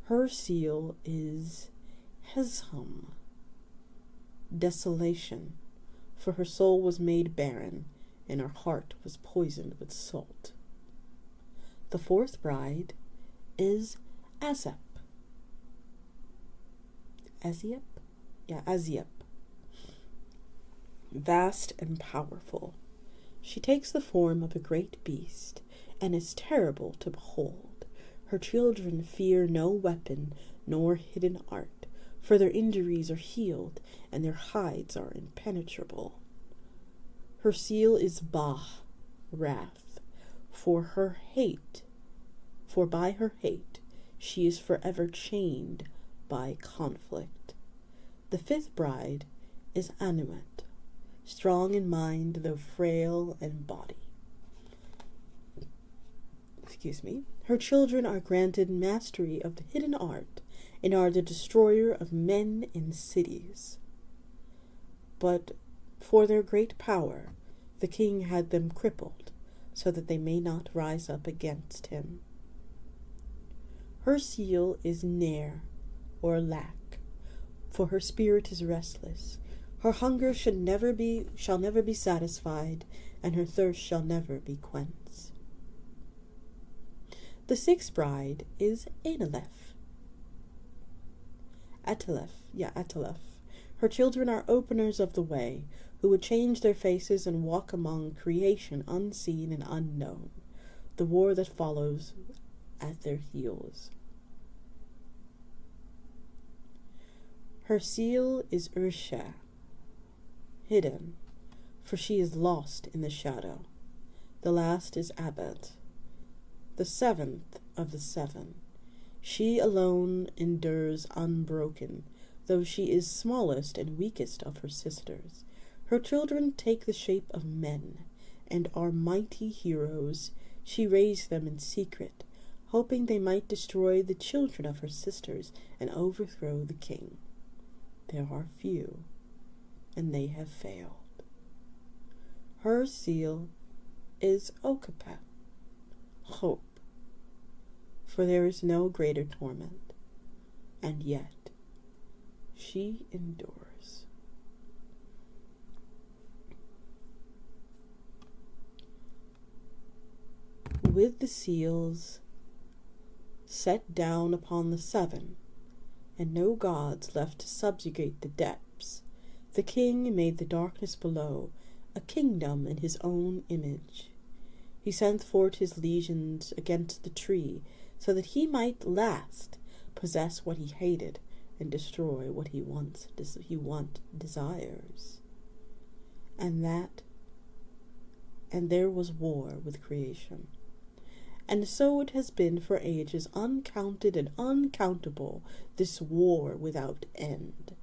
Her seal is Hesham, desolation, for her soul was made barren, and her heart was poisoned with salt. The fourth bride is Aziep. Aziep? Yeah, Aziep. vast and powerful. She takes the form of a great beast, and is terrible to behold. Her children fear no weapon nor hidden art, for their injuries are healed, and their hides are impenetrable. Her seal is Ba, wrath, for by her hate she is forever chained by conflict. The fifth bride is Anumet, strong in mind though frail in body. Her children are granted mastery of the hidden art and are the destroyer of men and cities. But for their great power, the king had them crippled, so that they may not rise up against him. Her seal is Ner, or lack, for her spirit is restless. Her hunger shall never be satisfied, and her thirst shall never be quenched. The sixth bride is Atelef. Her children are openers of the way, who would change their faces and walk among creation unseen and unknown, the war that follows at their heels. Her seal is Ursha, hidden, for she is lost in the shadow. The last is Abed, the seventh of the seven. She alone endures unbroken, though she is smallest and weakest of her sisters. Her children take the shape of men, and are mighty heroes. She raised them in secret, hoping they might destroy the children of her sisters and overthrow the king. There are few, and they have failed. Her seal is Okapet, hope, for there is no greater torment, and yet she endures. With the seals set down upon the seven, and no gods left to subjugate the depths, the king made the darkness below a kingdom in his own image. He sent forth his legions against the tree, so that he might last possess what he hated and destroy what he desires. And there was war with creation. And so it has been for ages, uncounted and uncountable, this war without end.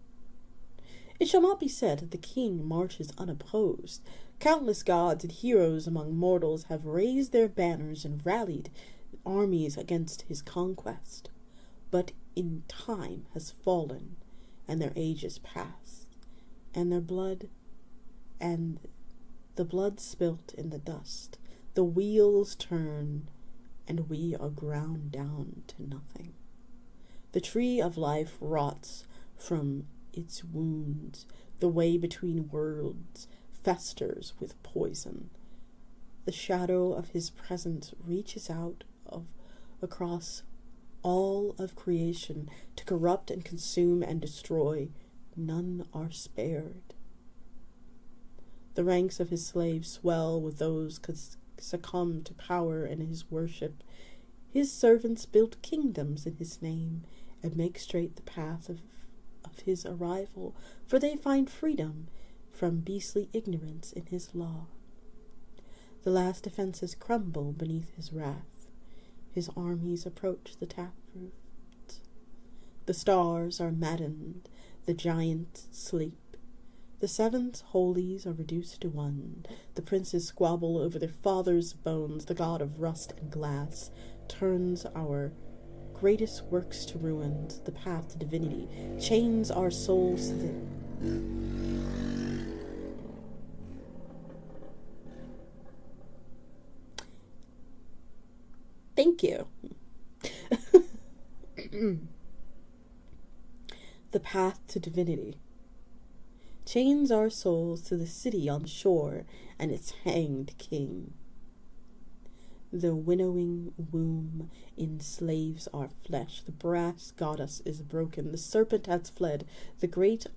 It shall not be said that the king marches unopposed. Countless gods and heroes among mortals have raised their banners and rallied armies against his conquest. But in time has fallen, and their ages past, and the blood spilt in the dust. The wheels turn, and we are ground down to nothing. The tree of life rots from its wounds. The way between worlds festers with poison. The shadow of his presence reaches out across all of creation to corrupt and consume and destroy. None are spared. The ranks of his slaves swell with those succumb to power and his worship. His servants build kingdoms in his name and make straight the path of his arrival, for they find freedom from beastly ignorance in his law. The last defenses crumble beneath his wrath. His armies approach the taproot. The stars are maddened, the giants sleep. The seventh holies are reduced to one. The princes squabble over their father's bones. The god of rust and glass turns our greatest works to ruins. The path to divinity chains our souls to the... Thank you. The path to divinity chains our souls to the city on shore and its hanged king. The winnowing womb enslaves our flesh. The brass goddess is broken. The serpent has fled. The great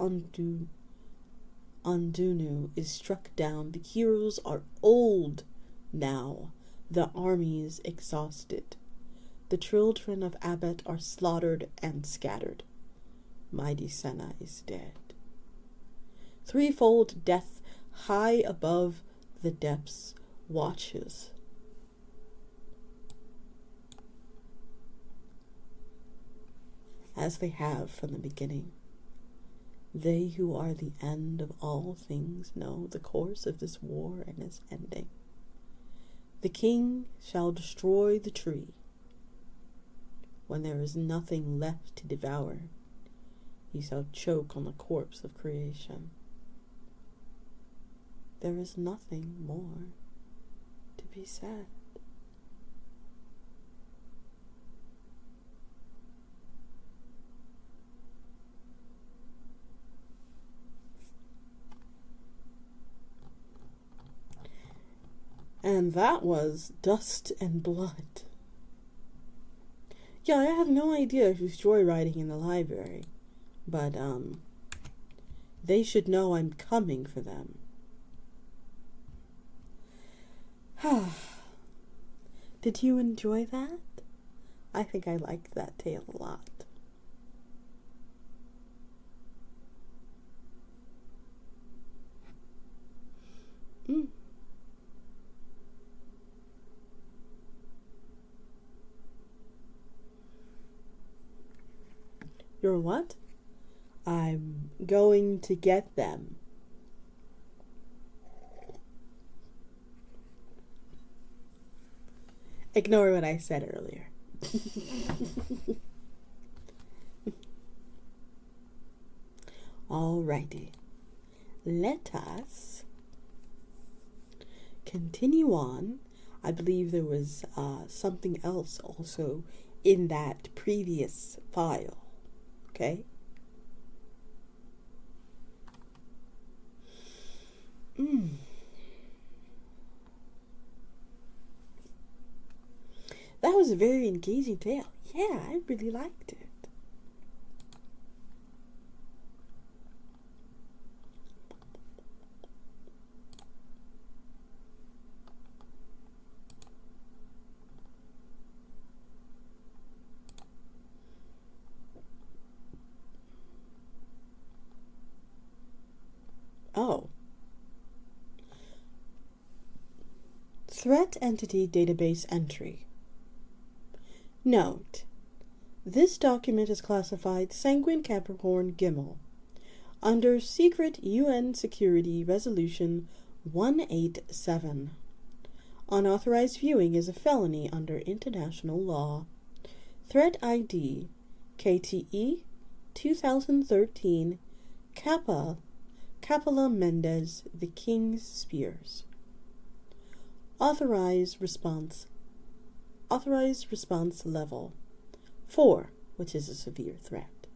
Ondunu is struck down. The heroes are old now. The armies exhausted. The children of Abbott are slaughtered and scattered. Mighty Senna is dead. Threefold death, high above the depths, watches. As they have from the beginning. They who are the end of all things know the course of this war and its ending. The king shall destroy the tree. When there is nothing left to devour, he shall choke on the corpse of creation. There is nothing more to be said. And that was Dust and Blood. Yeah, I have no idea who's joyriding in the library, but they should know I'm coming for them. Did you enjoy that? I think I liked that tale a lot. You're what? I'm going to get them. Ignore what I said earlier. Alrighty. Let us continue on. I believe there was something else also in that previous file. Okay? That was a very engaging tale. Yeah, I really liked it. Oh. Threat Entity Database Entry. Note: this document is classified Sanguine Capricorn Gimel under Secret UN Security Resolution 187. Unauthorized viewing is a felony under international law. Threat ID KTE 2013 Capella Mendez, The King's Spears. Authorized response level 4, which is a severe threat.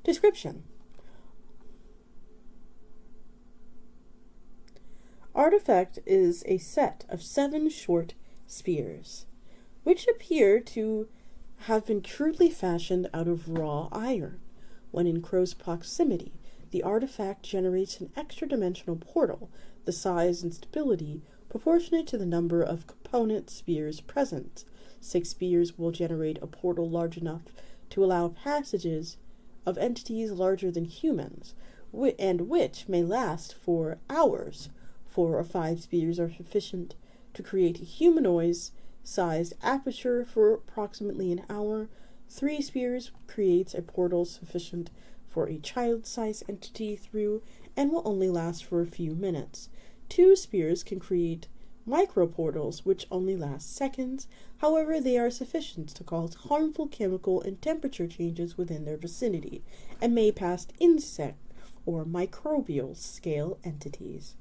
Description: Artifact is a set of 7 short spears, which appear to have been crudely fashioned out of raw iron. When in close proximity, the artifact generates an extra-dimensional portal, the size and stability proportionate to the number of component spears present. 6 spears will generate a portal large enough to allow passages of entities larger than humans, and which may last for hours. 4 or 5 spears are sufficient to create a humanoid-sized aperture for approximately an hour. 3 spears creates a portal sufficient for a child-sized entity through and will only last for a few minutes. 2 spears can create microportals which only last seconds. However, they are sufficient to cause harmful chemical and temperature changes within their vicinity and may pass insect or microbial scale entities.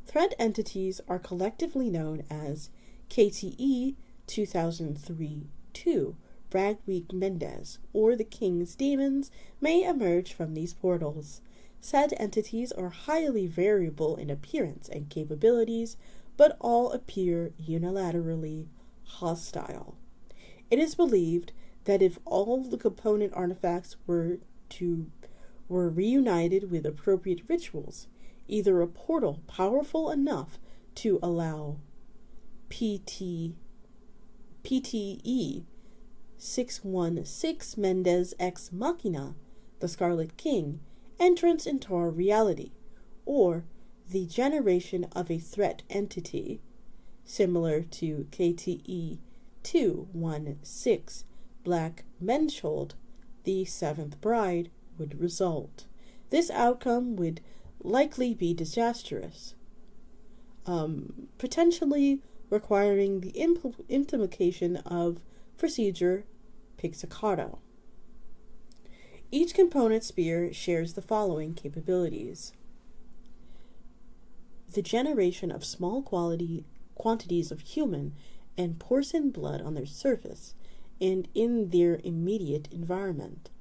Threat entities are collectively known as KTE 2003-2. Bradweek Mendez, or the King's Demons, may emerge from these portals. Said entities are highly variable in appearance and capabilities, but all appear unilaterally hostile. It is believed that if all the component artifacts were reunited with appropriate rituals, either a portal powerful enough to allow PTE 616 Mendez Ex Machina, the Scarlet King, entrance into our reality, or the generation of a threat entity, similar to KTE 216 Black Menshold, the Seventh Bride, would result. This outcome would likely be disastrous, potentially requiring the implementation of procedure Pixicado. Each component sphere shares the following capabilities: the generation of small quantities of human and porcine blood on their surface and in their immediate environment,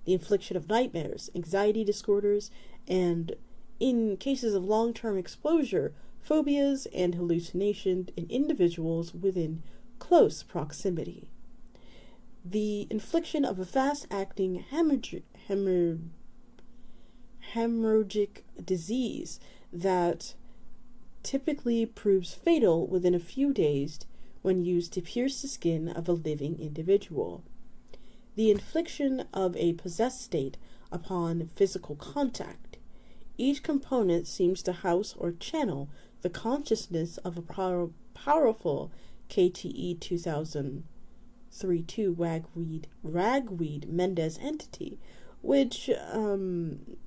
the infliction of nightmares, anxiety disorders, and, in cases of long-term exposure, phobias and hallucination in individuals within close proximity, the infliction of a fast-acting hemorrhagic disease that typically proves fatal within a few days when used to pierce the skin of a living individual, the infliction of a possessed state upon physical contact. Each component seems to house or channel the consciousness of a powerful KTE 2032 ragweed Mendez entity, which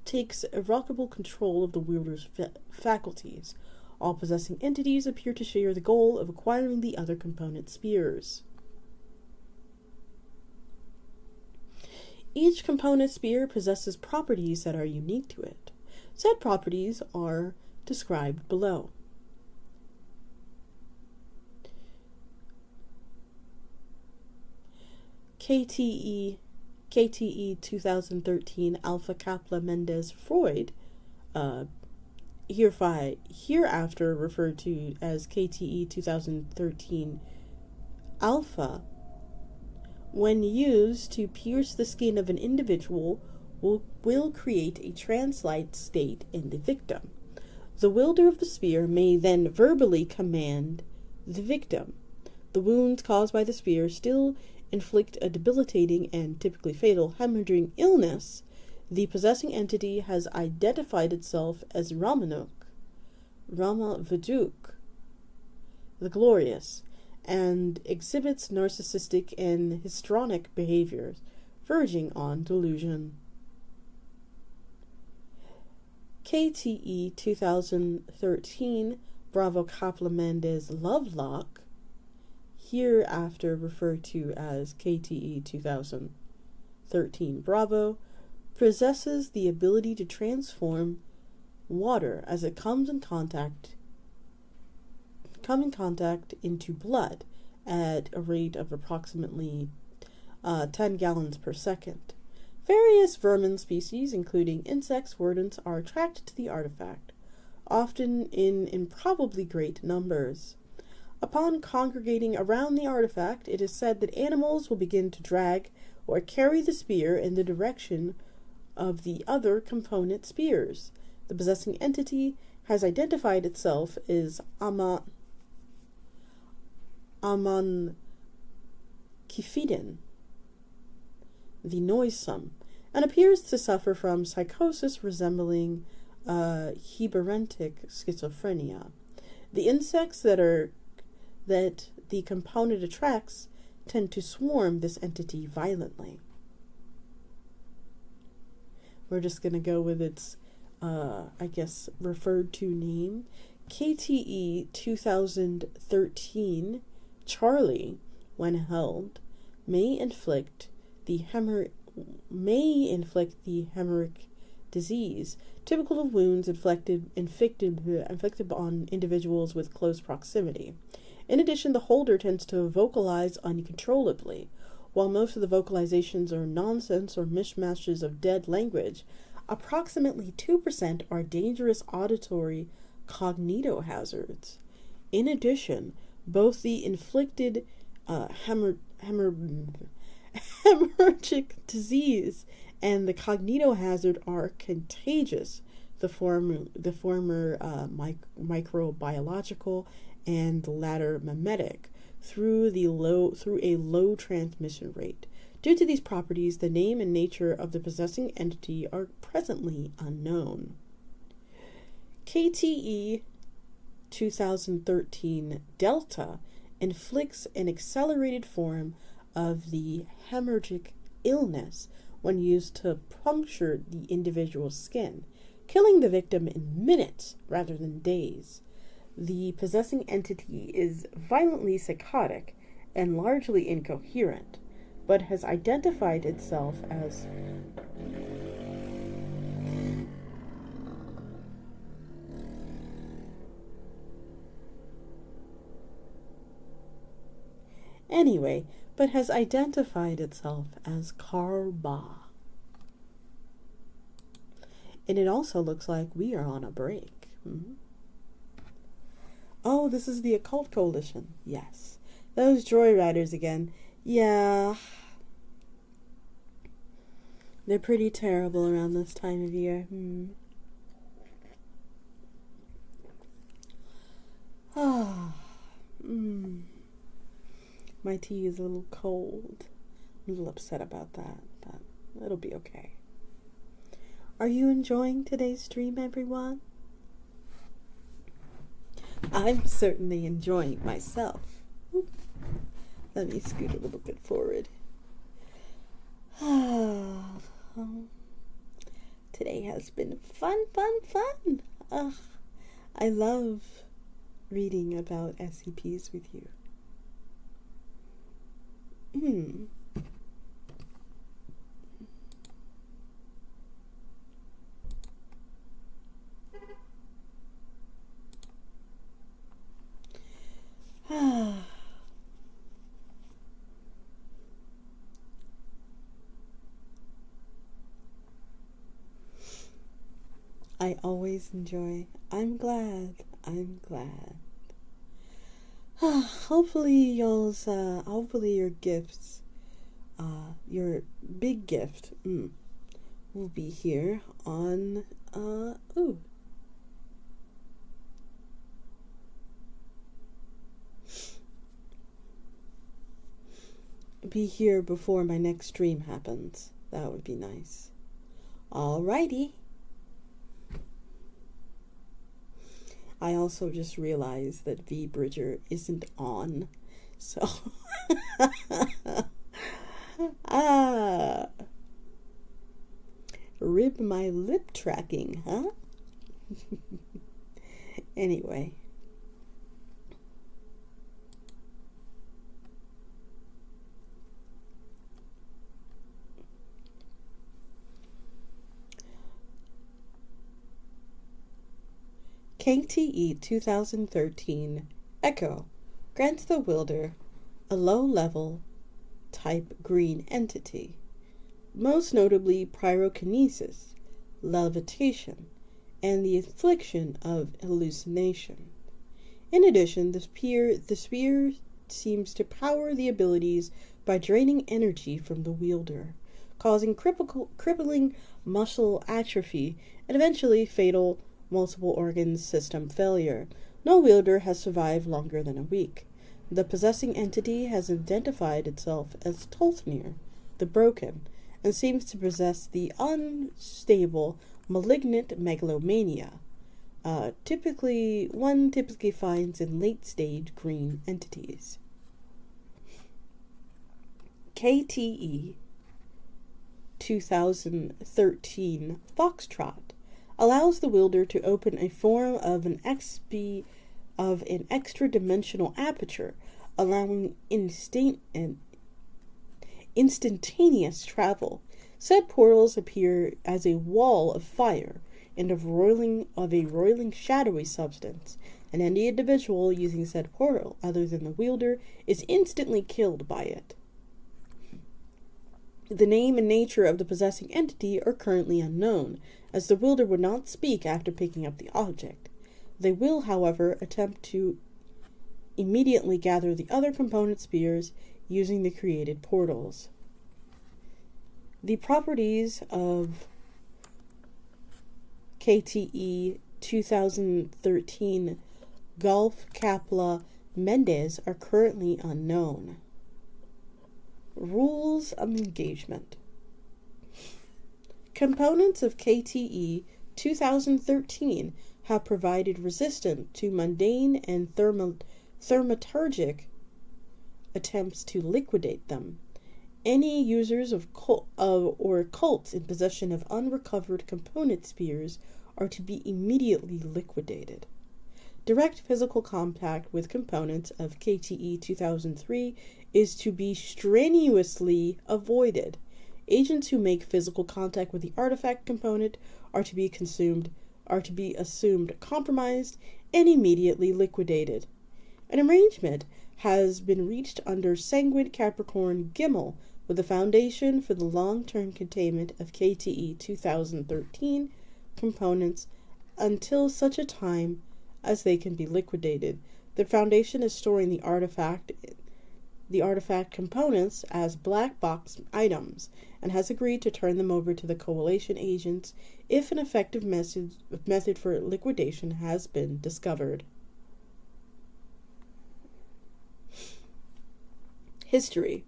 takes irrevocable control of the wielder's faculties. All possessing entities appear to share the goal of acquiring the other component spheres. Each component sphere possesses properties that are unique to it. Said properties are described below. KTE 2013 Alpha Kappa Mendez Freud, hereafter referred to as KTE 2013 Alpha, when used to pierce the skin of an individual, will create a trance-like state in the victim. The wielder of the spear may then verbally command the victim. The wounds caused by the spear still inflict a debilitating and typically fatal hemorrhaging illness. The possessing entity has identified itself as Rama Vajuk, the Glorious, and exhibits narcissistic and histrionic behaviors, verging on delusion. KTE 2013 Bravo Kappa Mendez Lovelock, hereafter referred to as KTE 2013 Bravo, possesses the ability to transform water as it come in contact into blood at a rate of approximately 10 gallons per second. Various vermin species, including insects, rodents, are attracted to the artifact, often in improbably great numbers. Upon congregating around the artifact, it is said that animals will begin to drag or carry the spear in the direction of the other component spears. The possessing entity has identified itself as Aman Kifidin, the Noisome, and appears to suffer from psychosis resembling heberentic schizophrenia. The insects that the component attracts tend to swarm this entity violently. We're just going to go with its, referred to name. KTE 2013 Charlie, when held, may inflict the hemorrhagic disease, typical of wounds inflicted on individuals with close proximity. In addition, the holder tends to vocalize uncontrollably. While most of the vocalizations are nonsense or mishmashes of dead language, approximately 2% are dangerous auditory cognitohazards. In addition, both the inflicted hemorrhagic disease and the cognitohazard are contagious. the former microbiological and the latter mimetic, through a low transmission rate. Due to these properties, the name and nature of the possessing entity are presently unknown. KTE 2013 Delta inflicts an accelerated form of the hemorrhagic illness when used to puncture the individual's skin, killing the victim in minutes rather than days. The possessing entity is violently psychotic and largely incoherent, but has identified itself as Karba. And it also looks like we are on a break. Oh, this is the Occult Coalition. Yes. Those Joyriders again. Yeah. They're pretty terrible around this time of year. My tea is a little cold. I'm a little upset about that, but it'll be okay. Are you enjoying today's stream, everyone? I'm certainly enjoying myself. Let me scoot a little bit forward. Today has been fun. I love reading about SCPs with you. I always enjoy. I'm glad. Hopefully your gifts, your big gift, will be here on, be here before my next stream happens. That would be nice. Alrighty. I also just realized that V Bridger isn't on, so rip my lip tracking, huh? Anyway. KTE 2013 Echo grants the wielder a low-level type green entity, most notably pyrokinesis, levitation, and the infliction of hallucination. In addition, the spear seems to power the abilities by draining energy from the wielder, causing crippling muscle atrophy and eventually fatal multiple organ system failure. No wielder has survived longer than a week. The possessing entity has identified itself as Tolthnir, the Broken, and seems to possess the unstable, malignant megalomania, typically finds in late-stage green entities. KTE 2013 Foxtrot allows the wielder to open a form of an extra-dimensional aperture, allowing instantaneous travel. Said portals appear as a wall of fire and of a roiling shadowy substance, and any individual using said portal other than the wielder is instantly killed by it. The name and nature of the possessing entity are currently unknown, as the wielder would not speak after picking up the object. They will, however, attempt to immediately gather the other component spears using the created portals. The properties of KTE 2013 Golf Kapla Mendez are currently unknown. Rules of engagement. Components of KTE 2013 have provided resistance to mundane and thaumaturgic attempts to liquidate them. Any users or cults in possession of unrecovered component spheres are to be immediately liquidated. Direct physical contact with components of KTE 2003 is to be strenuously avoided. Agents who make physical contact with the artifact component are to be assumed compromised and immediately liquidated. An arrangement has been reached under Sanguine Capricorn Gimel with the Foundation for the long-term containment of KTE 2013 components until such a time as they can be liquidated. The Foundation is storing the artifact components as black box items and has agreed to turn them over to the Coalition agents if an effective method for liquidation has been discovered. History.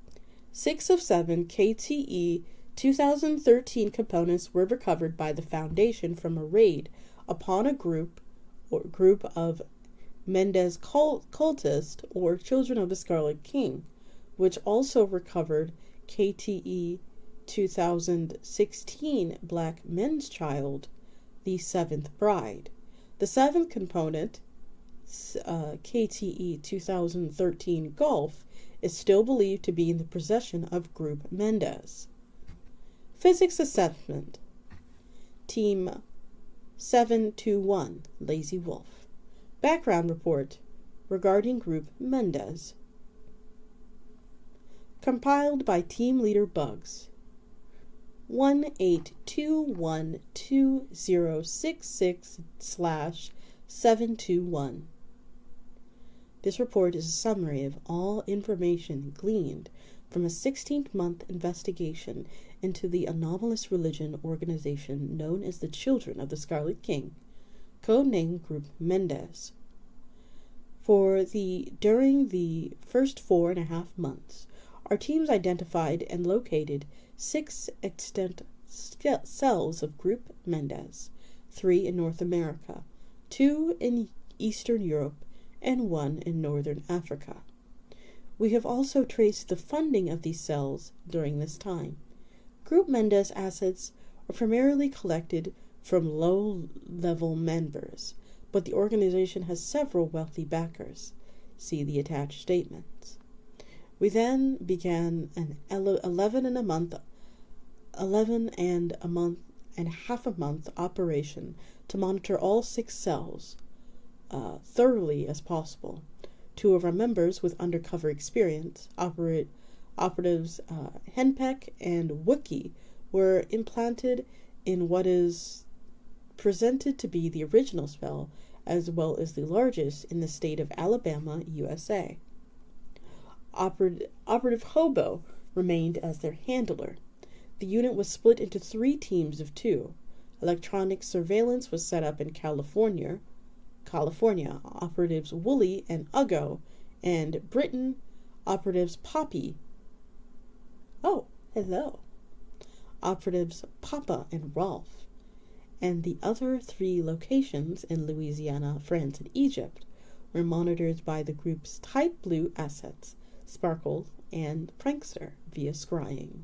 6 of 7 KTE 2013 components were recovered by the Foundation from a raid upon a group of Mendez cultists or Children of the Scarlet King, which also recovered KTE 2016 Black Men's Child, the Seventh Bride. The seventh component, KTE 2013 Golf, is still believed to be in the possession of Group Mendez. Physics Assessment. Team 721, Lazy Wolf. Background report regarding Group Mendez. Compiled by Team Leader Bugs. 182122066/721. This report is a summary of all information gleaned from a 16-month investigation into the anomalous religion organization known as the Children of the Scarlet King, codenamed Group Mendez. During the first 4.5 months, our teams identified and located 6 extant cells of Group Mendez, 3 in North America, 2 in Eastern Europe, and 1 in Northern Africa. We have also traced the funding of these cells during this time. Group Mendez assets are primarily collected from low-level members, but the organization has several wealthy backers. See the attached statements. We then began an 11 and a half a month operation to monitor all 6 cells thoroughly as possible. 2 of our members with undercover experience, operatives Henpeck and Wookie, were implanted in what is presented to be the original spell, as well as the largest in the state of Alabama, USA. Operative Hobo remained as their handler. The unit was split into 3 teams of 2. Electronic surveillance was set up in California, operatives Wooly and Uggo, and Britain, operatives Poppy. Oh, hello. Operatives Papa and Rolf. And the other 3 locations in Louisiana, France, and Egypt were monitored by the group's Type Blue assets, Sparkle and Prankster, via scrying.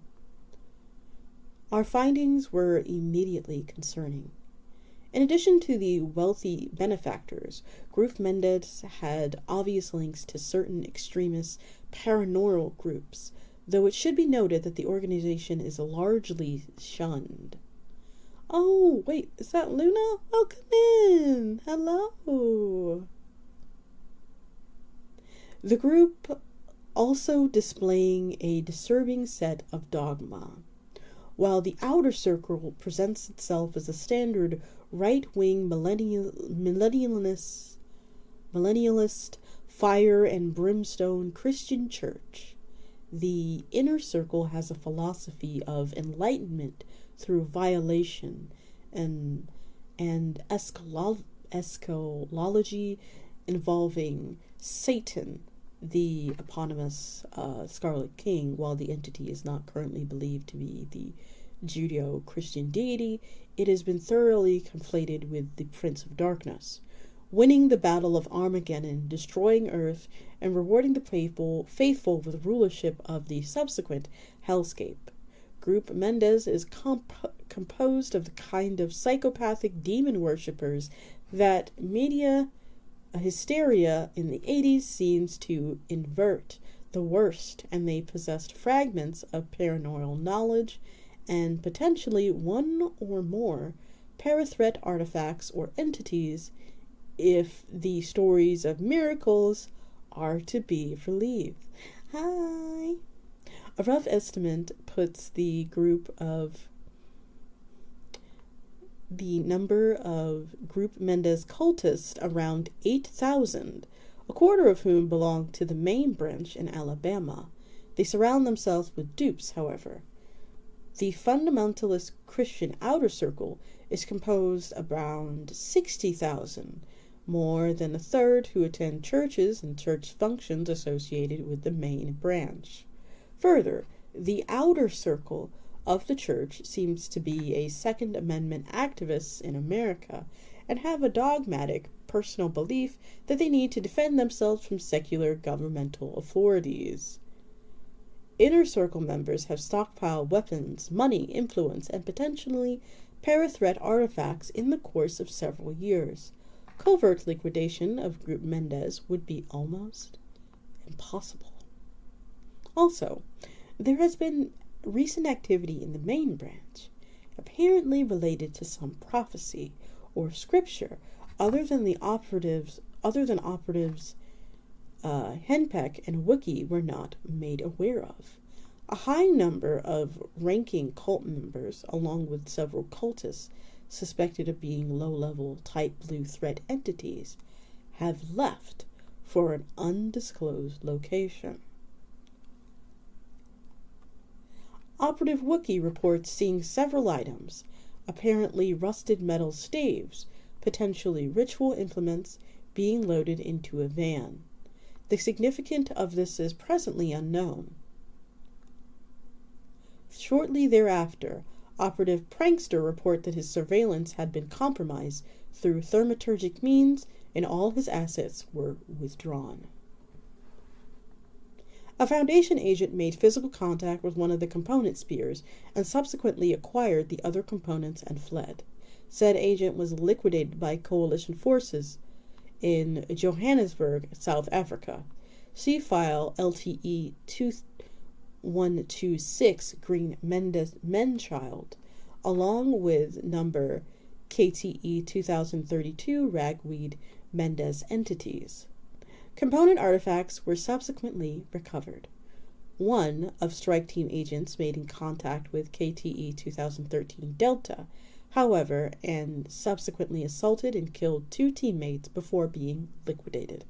Our findings were immediately concerning. In addition to the wealthy benefactors, Group Mendez had obvious links to certain extremist paranormal groups, though it should be noted that the organization is largely shunned. Oh, wait, is that Luna? Oh, come in. Hello. The group also displaying a disturbing set of dogma. While the outer circle presents itself as a standard right-wing millennialist fire and brimstone Christian church, the inner circle has a philosophy of enlightenment through violation and and eschatology involving Satan, the eponymous Scarlet King. While the entity is not currently believed to be the Judeo-Christian deity, it has been thoroughly conflated with the Prince of Darkness, winning the Battle of Armageddon, destroying Earth, and rewarding the faithful with rulership of the subsequent hellscape. Group Mendes is composed of the kind of psychopathic demon worshippers that media hysteria in the 80s seems to invert the worst, and they possessed fragments of paranormal knowledge and potentially one or more parathreat artifacts or entities if the stories of miracles are to be believed. Hi! A rough estimate puts the number of Group Mendes cultists around 8,000, a quarter of whom belong to the main branch in Alabama. They surround themselves with dupes, however. The fundamentalist Christian outer circle is composed of around 60,000, more than a third who attend churches and church functions associated with the main branch. Further, the outer circle of the church seems to be a Second Amendment activists in America and have a dogmatic personal belief that they need to defend themselves from secular governmental authorities. Inner circle members have stockpiled weapons, money, influence, and potentially parathreat artifacts in the course of several years. Covert liquidation of Group Mendes would be almost impossible. Also, there has been recent activity in the main branch, apparently related to some prophecy or scripture other than operatives Henpeck and Wookiee were not made aware of. A high number of ranking cult members, along with several cultists suspected of being low-level Type Blue threat entities, have left for an undisclosed location. Operative Wookiee reports seeing several items, apparently rusted metal staves, potentially ritual implements, being loaded into a van. The significance of this is presently unknown. Shortly thereafter, Operative Prankster reported that his surveillance had been compromised through thaumaturgic means and all his assets were withdrawn. A Foundation agent made physical contact with one of the component spears and subsequently acquired the other components and fled. Said agent was liquidated by coalition forces in Johannesburg, South Africa. See file LTE 2126 Green Menchild, along with number KTE 2032 Ragweed Mendes entities. Component artifacts were subsequently recovered. One of Strike Team agents made in contact with KTE 2013 Delta, however, and subsequently assaulted and killed 2 teammates before being liquidated.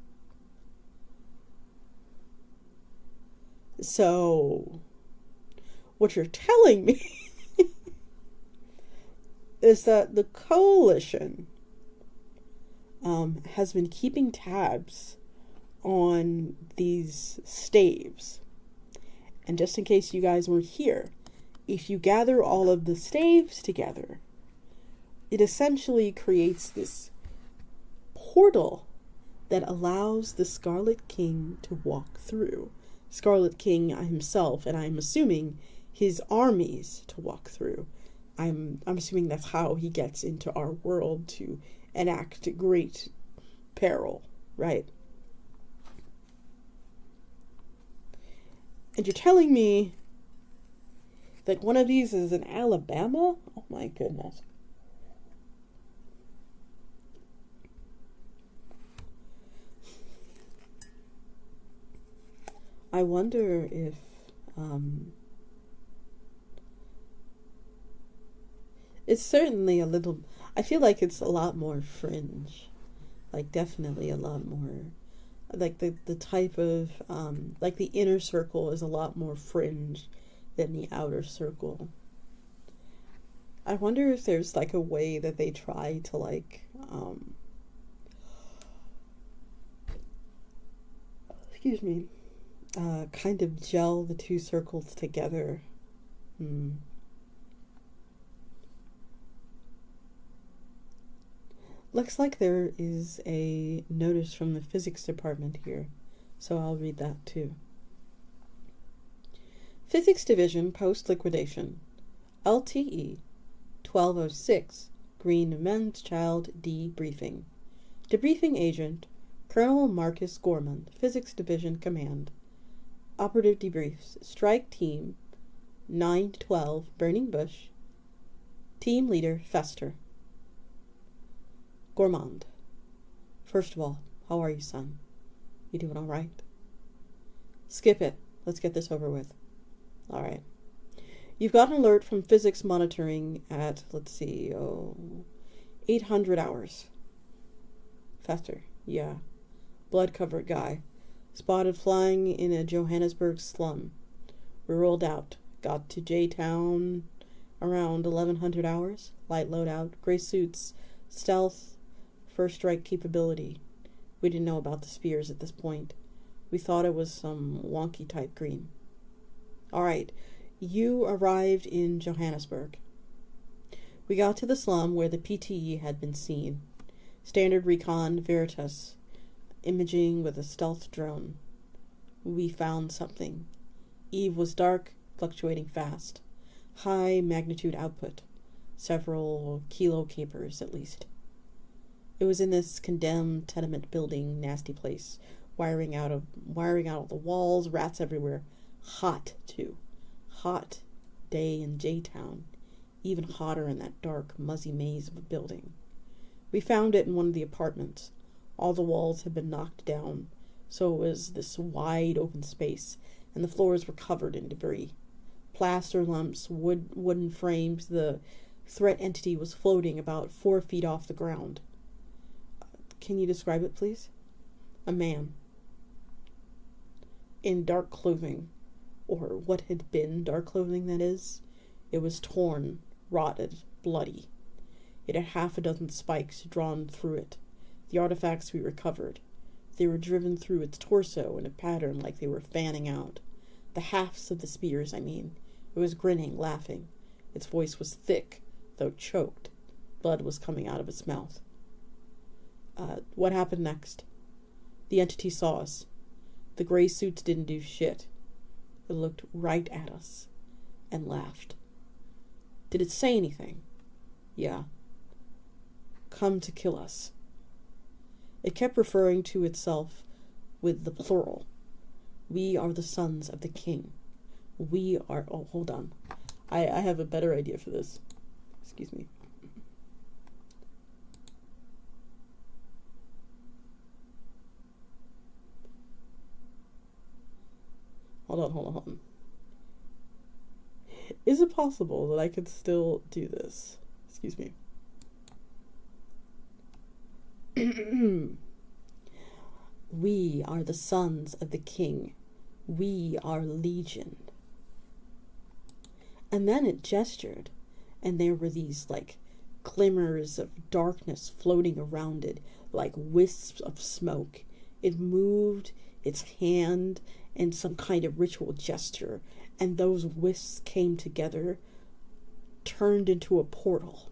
So, what you're telling me is that the coalition has been keeping tabs on these staves. And just in case you guys weren't here, if you gather all of the staves together, it essentially creates this portal that allows the Scarlet King to walk through. Scarlet King himself, and I'm assuming his armies to walk through. I'm assuming that's how he gets into our world to enact great peril, right? And you're telling me that one of these is in Alabama? Oh my goodness. I wonder if it's certainly a little, I feel like it's a lot more fringe. Like definitely a lot more, like the type of, like the inner circle is a lot more fringe than the outer circle. I wonder if there's like a way that they try to like excuse me, kind of gel the two circles together. Looks like there is a notice from the physics department here, so I'll read that too. Physics Division post-liquidation. LTE 1206 Green Men's Child debriefing. Debriefing Agent Colonel Marcus Gorman, Physics Division Command. Operative debriefs. Strike Team 9-12 Burning Bush. Team Leader Fester. Gourmand. First of all, how are you, son? You doing all right? Skip it. Let's get this over with. All right. You've got an alert from physics monitoring at, 800 hours. Fester. Yeah. Blood-covered guy. Spotted flying in a Johannesburg slum. We rolled out. Got to J-Town around 1100 hours. Light loadout. Gray suits. Stealth. First strike capability. We didn't know about the spears at this point. We thought it was some wonky type green. Alright, you arrived in Johannesburg. We got to the slum where the PTE had been seen. Standard recon Veritas. Imaging with a stealth drone. We found something. Eve was dark, fluctuating fast. High magnitude output. Several kilo capers at least. It was in this condemned tenement building, nasty place. Wiring out all the walls, rats everywhere. Hot, too. Hot day in J-Town. Even hotter in that dark, muzzy maze of a building. We found it in one of the apartments. All the walls had been knocked down, so it was this wide open space, and the floors were covered in debris. Plaster lumps, wooden frames. The threat entity was floating about 4 feet off the ground. Can you describe it, please? A man. In dark clothing, or what had been dark clothing, that is. It was torn, rotted, bloody. It had 6 spikes drawn through it. The artifacts we recovered. They were driven through its torso in a pattern like they were fanning out. The halves of the spears, I mean. It was grinning, laughing. Its voice was thick, though choked. Blood was coming out of its mouth. What happened next? The entity saw us. The gray suits didn't do shit. It looked right at us and laughed. Did it say anything? Yeah. Come to kill us. It kept referring to itself with the plural. We are the sons of the king. We are... Oh, hold on. I have a better idea for this. Excuse me. Hold on. Is it possible that I could still do this? Excuse me. We are the sons of the king. We are legion. And then it gestured, and there were these, glimmers of darkness floating around it, like wisps of smoke. It moved its hand in some kind of ritual gesture, and those wisps came together, turned into a portal.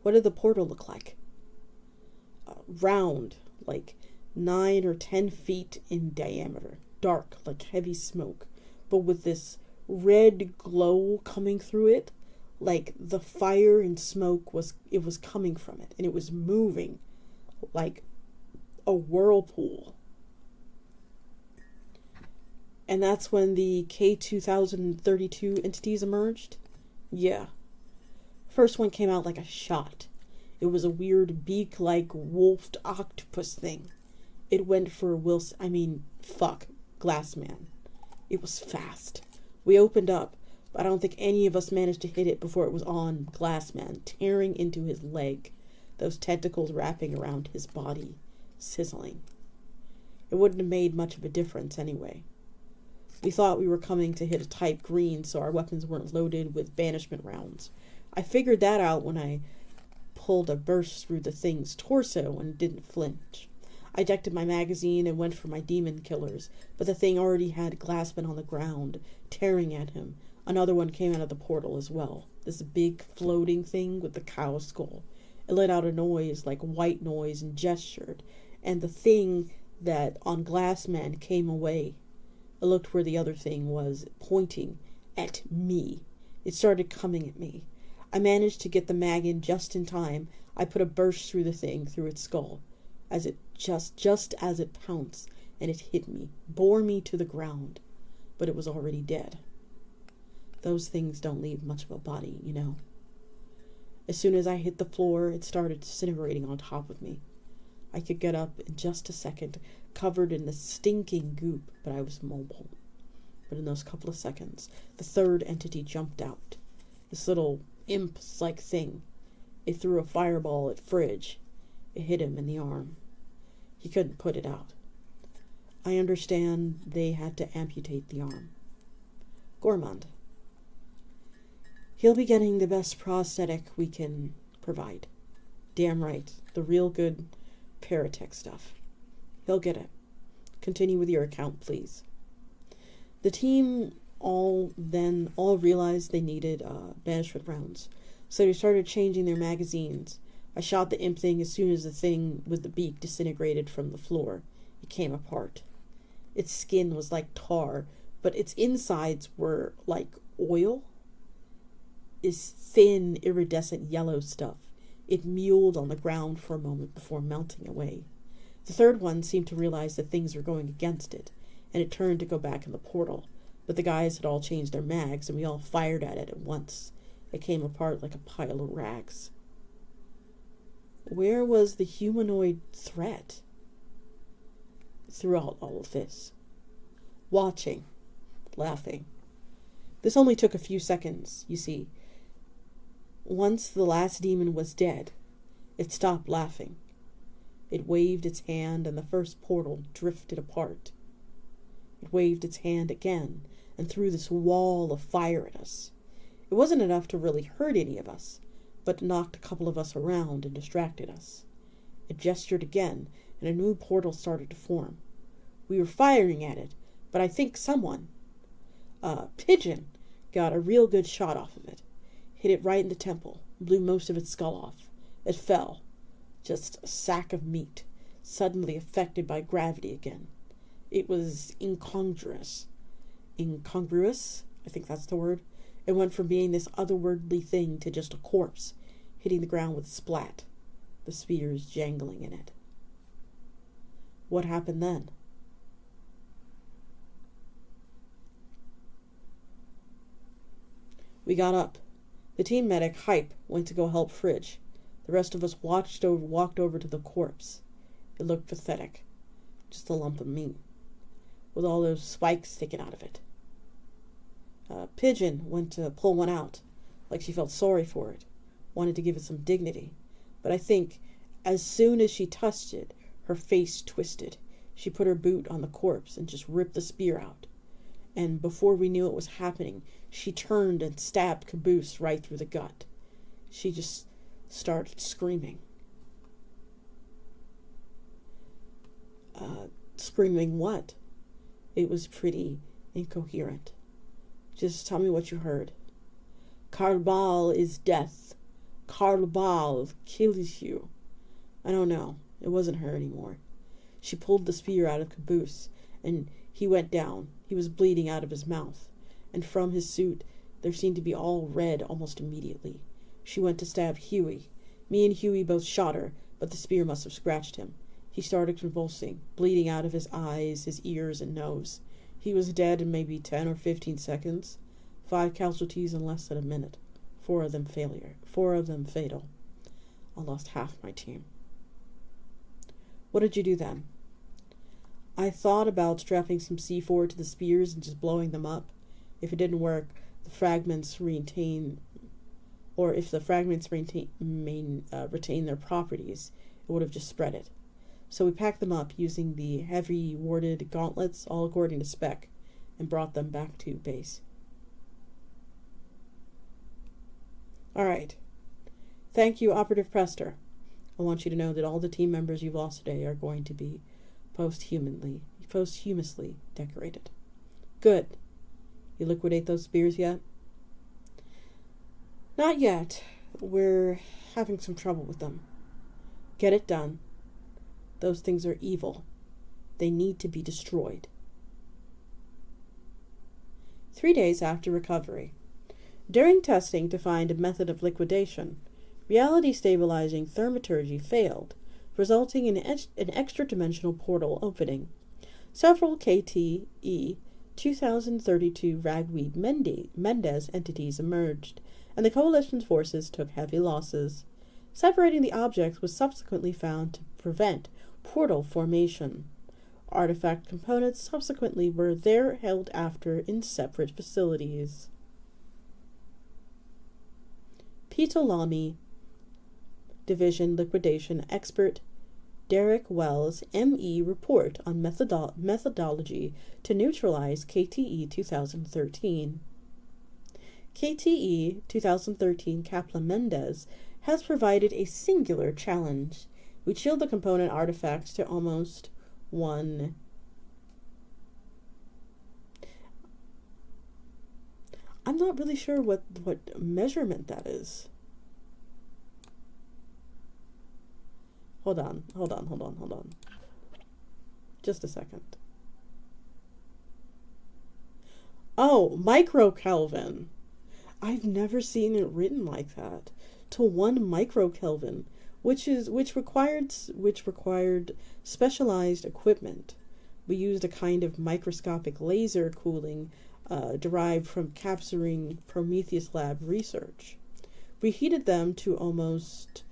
What did the portal look like? Round, 9 or 10 feet in diameter, dark, like heavy smoke, but with this red glow coming through it, like the fire and smoke was coming from it, and it was moving like a whirlpool. And that's when the K-2032 entities emerged? Yeah. First one came out like a shot. It was a weird beak-like wolfed octopus thing. It went for Glassman. It was fast. We opened up, but I don't think any of us managed to hit it before it was on Glassman, tearing into his leg, those tentacles wrapping around his body, sizzling. It wouldn't have made much of a difference anyway. We thought we were coming to hit a tight green, so our weapons weren't loaded with banishment rounds. I figured that out when I pulled a burst through the thing's torso and didn't flinch. I ejected my magazine and went for my demon killers, but the thing already had Glassman on the ground, tearing at him. Another one came out of the portal as well. This big floating thing with the cow skull. It let out a noise like white noise and gestured, and the thing that on Glassman came away. I looked where the other thing was, pointing at me. It started coming at me. I managed to get the mag in just in time. I put a burst through the thing, through its skull, as it just as it pounced, and it hit me, bore me to the ground. But it was already dead. Those things don't leave much of a body, you know. As soon as I hit the floor, it started disintegrating on top of me. I could get up in just a second, covered in the stinking goop, but I was mobile. But in those couple of seconds, the third entity jumped out. This little imp-like thing. It threw a fireball at Fridge. It hit him in the arm. He couldn't put it out. I understand they had to amputate the arm. Gourmand. He'll be getting the best prosthetic we can provide. Damn right. The real good paratech stuff. He'll get it. Continue with your account, please. The team all realized they needed banishment rounds, so they started changing their magazines. I shot the imp thing as soon as the thing with the beak disintegrated from the floor. It came apart. Its skin was like tar, but its insides were like oil. This thin, iridescent yellow stuff. It mewed on the ground for a moment before melting away. The third one seemed to realize that things were going against it, and it turned to go back in the portal. But the guys had all changed their mags, and we all fired at it at once. It came apart like a pile of rags. Where was the humanoid threat throughout all of this? Watching. Laughing. This only took a few seconds, you see. Once the last demon was dead, it stopped laughing. It waved its hand, and the first portal drifted apart. It waved its hand again, and threw this wall of fire at us. It wasn't enough to really hurt any of us, but knocked a couple of us around and distracted us. It gestured again, and a new portal started to form. We were firing at it, but I think someone, Pigeon, got a real good shot off of it. Hit it right in the temple, blew most of its skull off. It fell, just a sack of meat, suddenly affected by gravity again. It was incongruous. Incongruous? I think that's the word. It went from being this otherworldly thing to just a corpse, hitting the ground with splat, the spears jangling in it. What happened then? We got up. The team medic, Hype, went to go help Fridge. The rest of us walked over to the corpse. It looked pathetic. Just a lump of meat, with all those spikes sticking out of it. Pigeon went to pull one out, like she felt sorry for it, wanted to give it some dignity. But I think as soon as she touched it, her face twisted. She put her boot on the corpse and just ripped the spear out. And before we knew it was happening, she turned and stabbed Caboose right through the gut. She just started screaming. Screaming what? It was pretty incoherent. Just tell me what you heard. Karbal is death. Karbal kills you. I don't know. It wasn't her anymore. She pulled the spear out of Caboose, and he went down. He was bleeding out of his mouth, and from his suit there seemed to be all red almost immediately. She went to stab Huey. Me and Huey both shot her, but the spear must have scratched him. He started convulsing, bleeding out of his eyes, his ears, and nose. He was dead in maybe 10 or 15 seconds. 5 casualties in less than a minute. 4 of them fatal. I lost half my team. What did you do then? I thought about strapping some C4 to the spears and just blowing them up. If it didn't work, the fragments retain their properties, it would have just spread it. So we packed them up using the heavy warded gauntlets, all according to spec, and brought them back to base. Alright. Thank you, Operative Prester. I want you to know that all the team members you've lost today are going to be posthumously decorated. Good. You liquidate those spears yet? Not yet. We're having some trouble with them. Get it done. Those things are evil. They need to be destroyed. 3 days after recovery. During testing to find a method of liquidation, reality-stabilizing thaumaturgy failed, resulting in an extra-dimensional portal opening. Several KTE 2032 Ragweed Mendez entities emerged, and the Coalition's forces took heavy losses. Separating the objects was subsequently found to prevent portal formation. Artifact components subsequently were there held after in separate facilities. Pitolami Division Liquidation Expert Derek Wells, M.E. report on methodology to neutralize KTE 2013. KTE 2013 Kaplan Mendez has provided a singular challenge. We shield the component artifacts to almost 1. I'm not really sure what measurement that is. Hold on. Just a second. Oh, microkelvin. I've never seen it written like that. To 1 microkelvin, which required specialized equipment. We used a kind of microscopic laser cooling derived from capturing Prometheus Lab research. We heated them to almost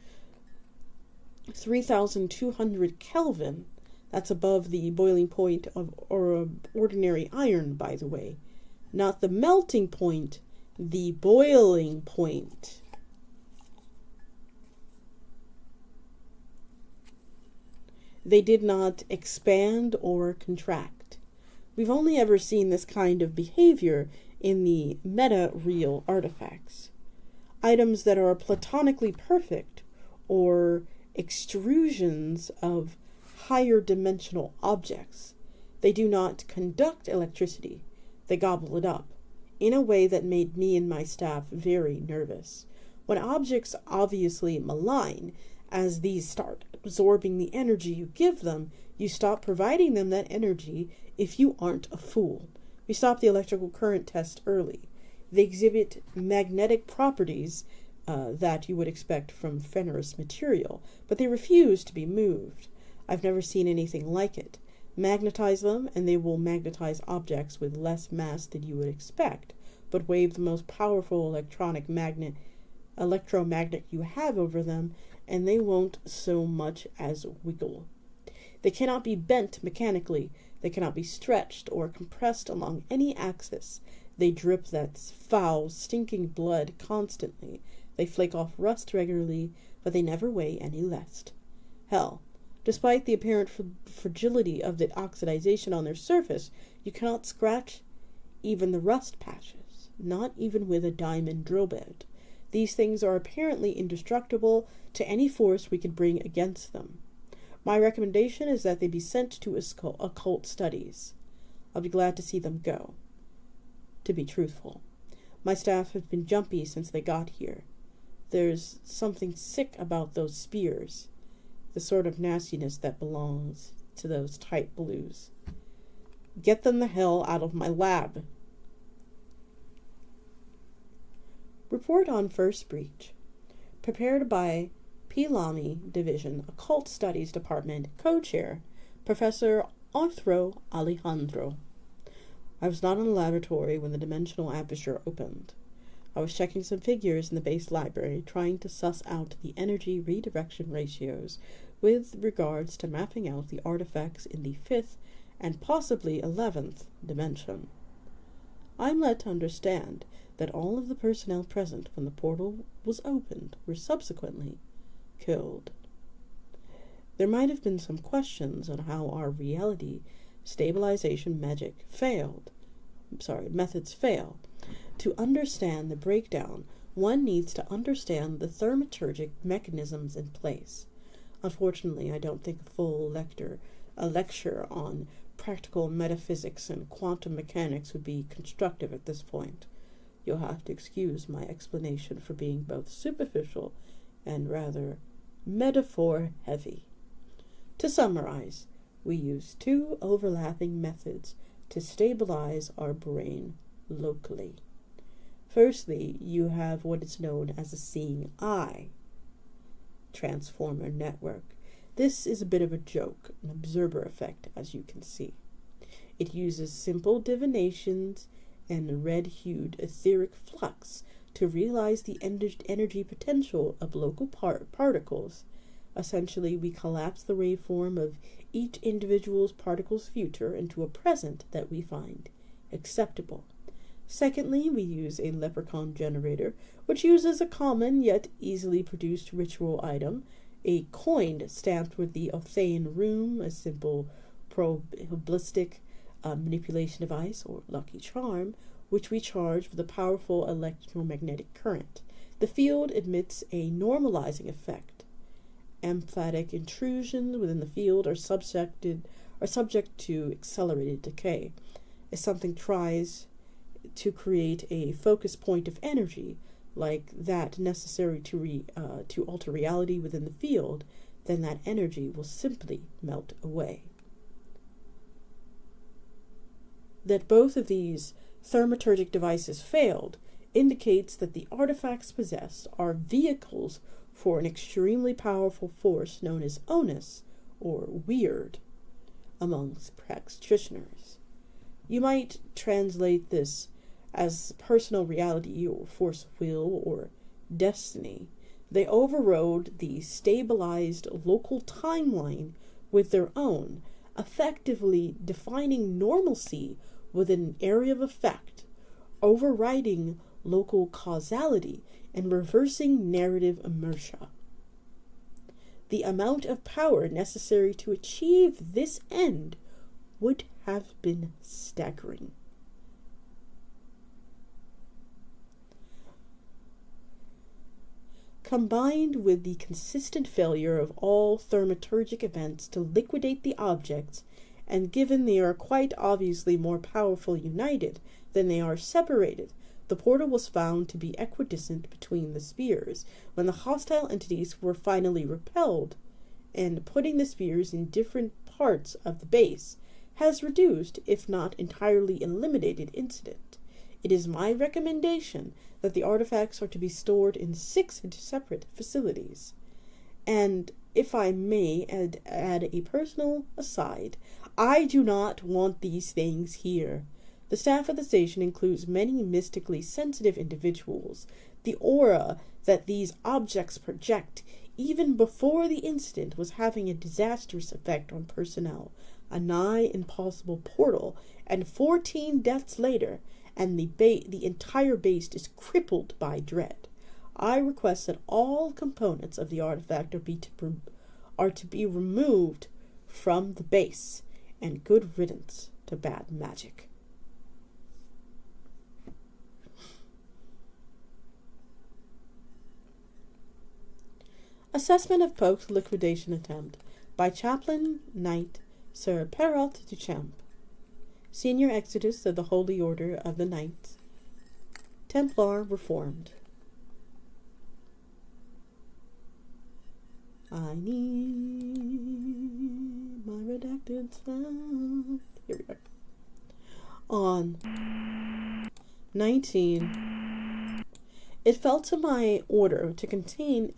3,200 Kelvin. That's above the boiling point of ordinary iron, by the way. Not the melting point, the boiling point. They did not expand or contract. We've only ever seen this kind of behavior in the meta-real artifacts. Items that are platonically perfect or extrusions of higher dimensional objects. They do not conduct electricity. They gobble it up in a way that made me and my staff very nervous. When objects obviously malign, as these start absorbing the energy you give them, you stop providing them that energy if you aren't a fool. We stop the electrical current test early. They exhibit magnetic properties that you would expect from Fenris material, but they refuse to be moved. I've never seen anything like it. Magnetize them, and they will magnetize objects with less mass than you would expect, but wave the most powerful electromagnet you have over them, and they won't so much as wiggle. They cannot be bent mechanically. They cannot be stretched or compressed along any axis. They drip that foul, stinking blood constantly. They flake off rust regularly, but they never weigh any less. Hell, despite the apparent fragility of the oxidization on their surface, you cannot scratch even the rust patches, not even with a diamond drill bit. These things are apparently indestructible to any force we could bring against them. My recommendation is that they be sent to occult studies. I'll be glad to see them go. To be truthful, my staff have been jumpy since they got here. There's something sick about those spears, the sort of nastiness that belongs to those tight blues. Get them the hell out of my lab. Report on first breach. Prepared by Pilami Division Occult Studies Department Co-Chair, Professor Arthro Alejandro. I was not in the laboratory when the dimensional aperture opened. I was checking some figures in the base library, trying to suss out the energy redirection ratios with regards to mapping out the artifacts in the 5th and possibly 11th dimension. I'm led to understand that all of the personnel present when the portal was opened were subsequently killed. There might have been some questions on how our reality stabilization magic failed. methods fail. To understand the breakdown, one needs to understand the thaumaturgic mechanisms in place. Unfortunately, I don't think a lecture on practical metaphysics and quantum mechanics would be constructive at this point. You'll have to excuse my explanation for being both superficial and rather metaphor-heavy. To summarize, we use two overlapping methods to stabilize our brain locally. Firstly, you have what is known as a seeing eye transformer network. This is a bit of a joke, an observer effect, as you can see. It uses simple divinations and red-hued etheric flux to realize the energy potential of local particles. Essentially, we collapse the waveform of each individual's particle's future into a present that we find acceptable. Secondly, we use a leprechaun generator, which uses a common yet easily produced ritual item, a coin stamped with the Othane rune, a simple probabilistic manipulation device or lucky charm, which we charge with a powerful electromagnetic current. The field emits a normalizing effect. Emphatic intrusions within the field are subject to accelerated decay. If something tries to create a focus point of energy, like that necessary to alter reality within the field, then that energy will simply melt away. That both of these thaumaturgic devices failed indicates that the artifacts possessed are vehicles for an extremely powerful force known as onus, or weird, amongst practitioners. You might translate this as personal reality or force of will or destiny. They overrode the stabilized local timeline with their own, effectively defining normalcy within an area of effect, overriding local causality and reversing narrative inertia. The amount of power necessary to achieve this end would have been staggering. Combined with the consistent failure of all thaumaturgic events to liquidate the objects, and given they are quite obviously more powerful united than they are separated, the portal was found to be equidistant between the spheres when the hostile entities were finally repelled, and putting the spheres in different parts of the base has reduced, if not entirely eliminated, incident. It is my recommendation that the artifacts are to be stored in 6 separate facilities. And if I may add a personal aside, I do not want these things here. The staff of the station includes many mystically sensitive individuals. The aura that these objects project, even before the incident, was having a disastrous effect on personnel. A nigh impossible portal, and 14 deaths later, and the entire base is crippled by dread. I request that all components of the artifact are to be removed from the base, and good riddance to bad magic. Assessment of Pope's liquidation attempt by Chaplain Knight Sir Perrault Duchamp, Senior Exodus of the Holy Order of the Knights Templar Reformed. I need my redacted sound. Here we are. On 19. It fell to my order to contain,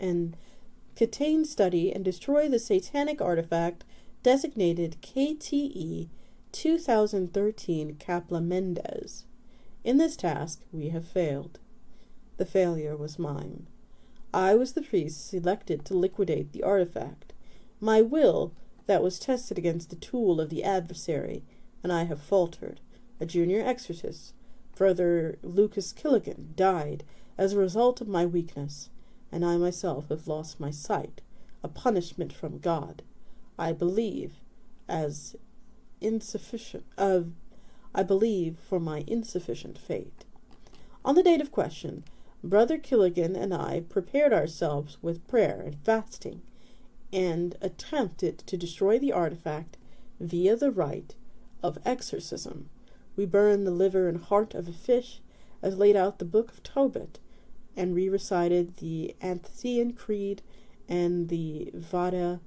study, and destroy the satanic artifact designated KTE 2013 Capla Mendez. In this task, we have failed. The failure was mine. I was the priest selected to liquidate the artifact. My will, that was tested against the tool of the adversary, and I have faltered. A junior exorcist, Brother Lucas Killigan, died as a result of my weakness, and I myself have lost my sight, a punishment from God. I believe as insufficient I believe, for my insufficient faith. On the date of question, Brother Killigan and I prepared ourselves with prayer and fasting, and attempted to destroy the artifact via the rite of exorcism. We burned the liver and heart of a fish, as laid out the Book of Tobit, and re-recited the Anthean Creed and the Vade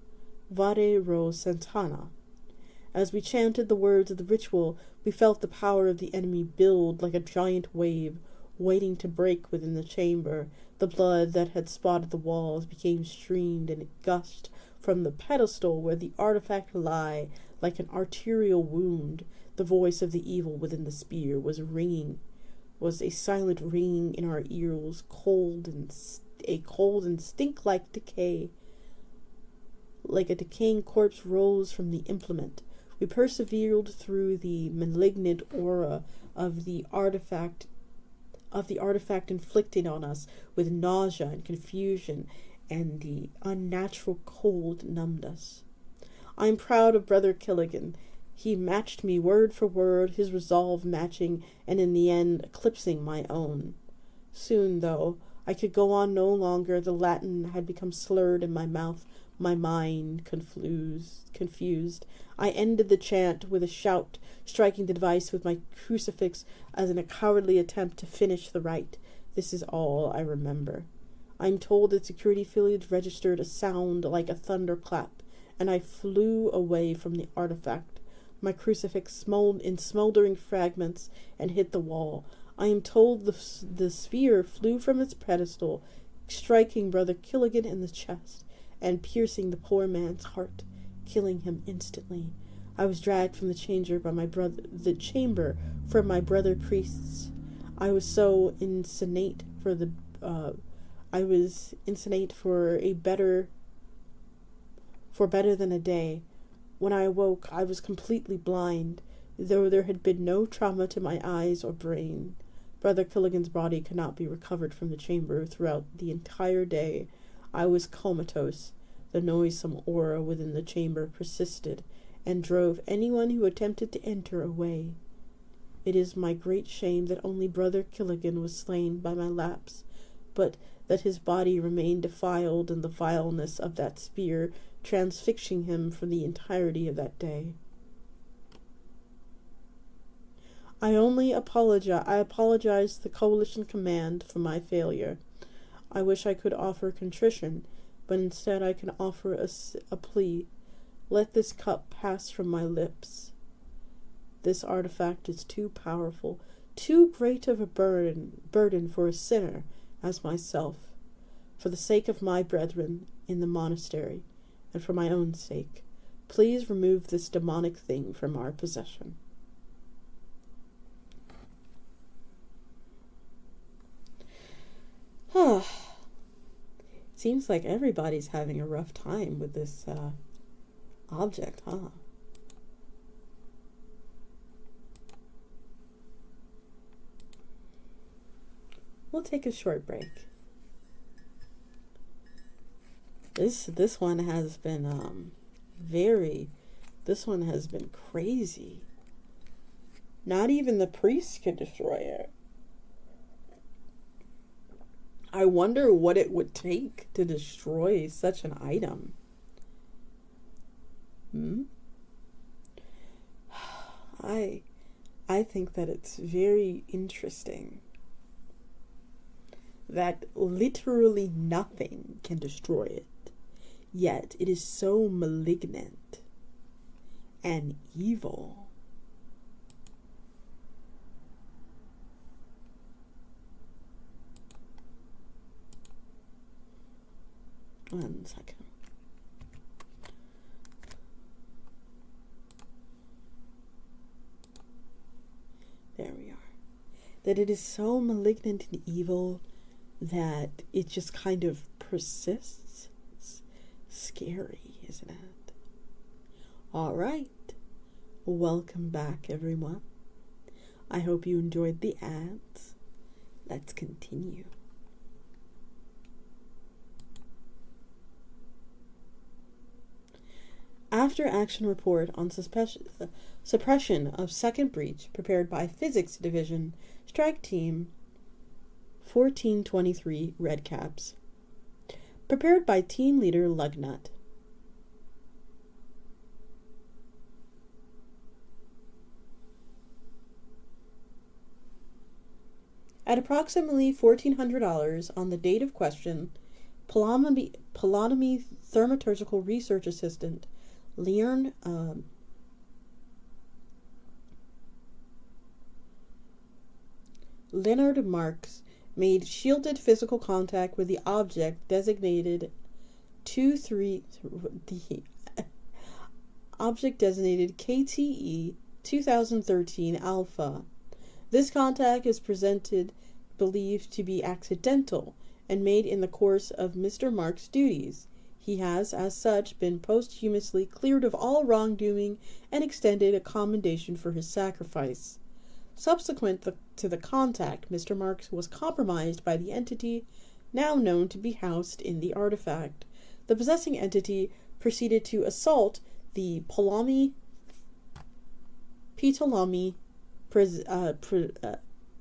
Ro Santana. As we chanted the words of the ritual, we felt the power of the enemy build like a giant wave, waiting to break within the chamber. The blood that had spotted the walls became streamed, and it gushed from the pedestal where the artifact lay like an arterial wound. The voice of the evil within the spear was a silent ringing in our ears, cold and stink-like decay. Like a decaying corpse rose from the implement. We persevered through the malignant aura of the artifact inflicting on us with nausea and confusion, and the unnatural cold numbed us. I am proud of Brother Killigan. He matched me word for word, his resolve matching, and in the end eclipsing my own. Soon, though, I could go on no longer. The Latin had become slurred in my mouth, my mind confused. I ended the chant with a shout, striking the device with my crucifix as in a cowardly attempt to finish the rite. This is all I remember. I am told that security footage registered a sound like a thunderclap, and I flew away from the artifact. My crucifix smoldered in smoldering fragments and hit the wall. I am told the sphere flew from its pedestal, striking Brother Killigan in the chest and piercing the poor man's heart, killing him instantly. I was dragged from the chamber from my brother priests. I was so insensate for better than a day. When I awoke, I was completely blind, though there had been no trauma to my eyes or brain. Brother Killigan's body could not be recovered from the chamber throughout the entire day. I was comatose. The noisome aura within the chamber persisted, and drove anyone who attempted to enter away. It is my great shame that only Brother Killigan was slain by my lapse, but that his body remained defiled in the vileness of that spear, transfixing him for the entirety of that day. I apologize to the Coalition Command for my failure. I wish I could offer contrition, but instead I can offer a plea. Let this cup pass from my lips. This artifact is too powerful, too great of a burden for a sinner as myself. For the sake of my brethren in the monastery, and for my own sake, please remove this demonic thing from our possession. Seems like everybody's having a rough time with this object, huh? We'll take a short break. This one has been this one has been crazy. Not even the priests can destroy it. I wonder what it would take to destroy such an item. I think that it's very interesting that literally nothing can destroy it, yet it is so malignant and evil. One second. There we are. That it is so malignant and evil that it just kind of persists. It's scary, isn't it? All right. Welcome back, everyone. I hope you enjoyed the ads. Let's continue. After action report on suppression of second breach prepared by Physics Division, Strike Team 1423 Redcaps. Prepared by Team Leader Lugnut. At approximately $1,400 on the date of question, Polonium Thaumaturgical Research Assistant Leonard Marks made shielded physical contact with the object designated KTE 2013 Alpha. This contact is believed to be accidental and made in the course of Mr. Mark's duties. He has, as such, been posthumously cleared of all wrongdoing and extended a commendation for his sacrifice. Subsequent to the contact, Mr. Marks was compromised by the entity now known to be housed in the artifact. The possessing entity proceeded to assault the Pitolami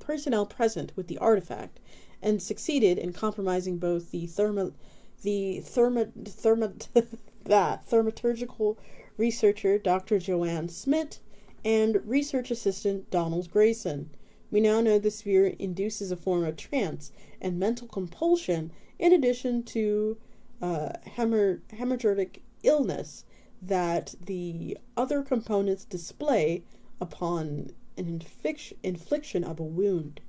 personnel present with the artifact, and succeeded in compromising both the thaumaturgical researcher Dr. Joanne Smith and research assistant Donald Grayson. We now know the sphere induces a form of trance and mental compulsion in addition to hemorrhagic illness that the other components display upon an infliction of a wound.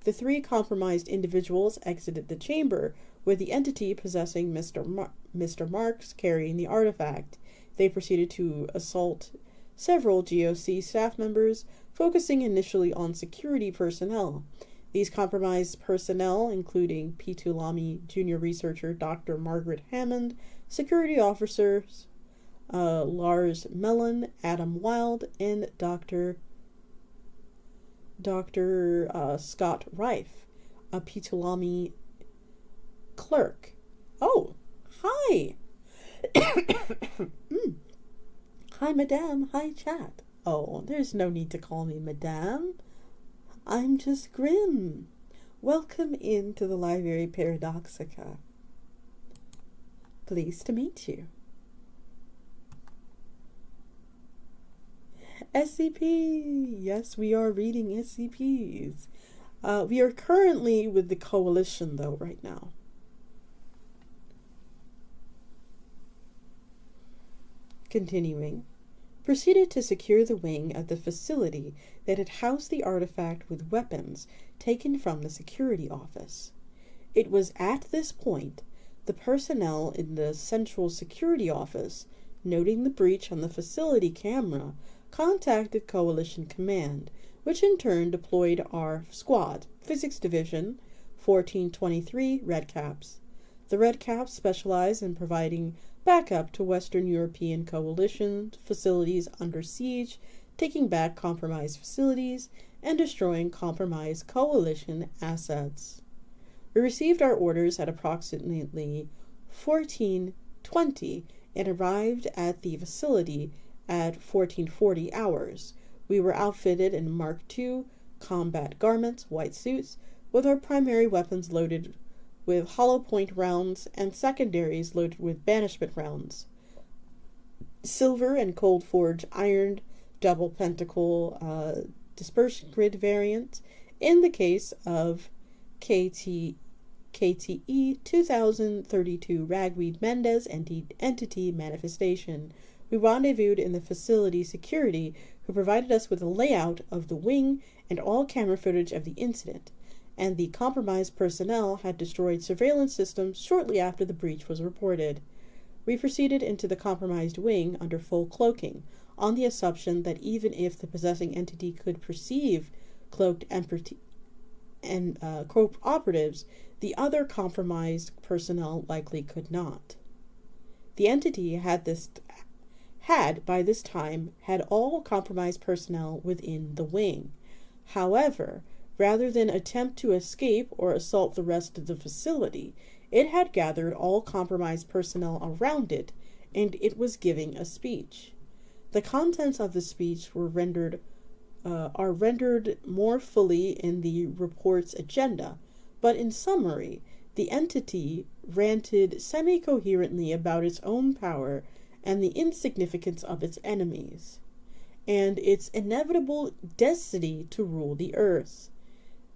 The three compromised individuals exited the chamber, with the entity possessing Mr. Marks carrying the artifact. They proceeded to assault several GOC staff members, focusing initially on security personnel. These compromised personnel, including Pitolami junior researcher Dr. Margaret Hammond, security officers Lars Mellon, Adam Wilde, and Dr. Scott Rife, a Pitolami clerk. Oh, hi. Hi, madame. Hi, chat. Oh, there's no need to call me madame. I'm just Grim. Welcome into the Library Paradoxica. Pleased to meet you. SCP! Yes, we are reading SCPs. We are currently with the Coalition, though, right now. Continuing. Proceeded to secure the wing of the facility that had housed the artifact with weapons taken from the security office. It was at this point the personnel in the central security office, noting the breach on the facility camera, contacted Coalition Command, which in turn deployed our squad, Physics Division 1423 Redcaps. The Redcaps specialize in providing backup to Western European Coalition facilities under siege, taking back compromised facilities, and destroying compromised Coalition assets. We received our orders at approximately 14:20 and arrived at the facility at 1440 hours. We were outfitted in Mark II combat garments, white suits, with our primary weapons loaded with hollow point rounds and secondaries loaded with banishment rounds. Silver and cold forged iron double pentacle dispersion grid variant in the case of KTE 2032 Ragweed Mendez entity manifestation. We rendezvoused in the facility security, who provided us with a layout of the wing and all camera footage of the incident, and the compromised personnel had destroyed surveillance systems shortly after the breach was reported. We proceeded into the compromised wing under full cloaking, on the assumption that even if the possessing entity could perceive cloaked operatives, the other compromised personnel likely could not. The entity had by this time had all compromised personnel within the wing. However, rather than attempt to escape or assault the rest of the facility, it had gathered all compromised personnel around it and it was giving a speech. The contents of the speech are rendered more fully in the report's agenda, but in summary, the entity ranted semi-coherently about its own power and the insignificance of its enemies, and its inevitable destiny to rule the earth.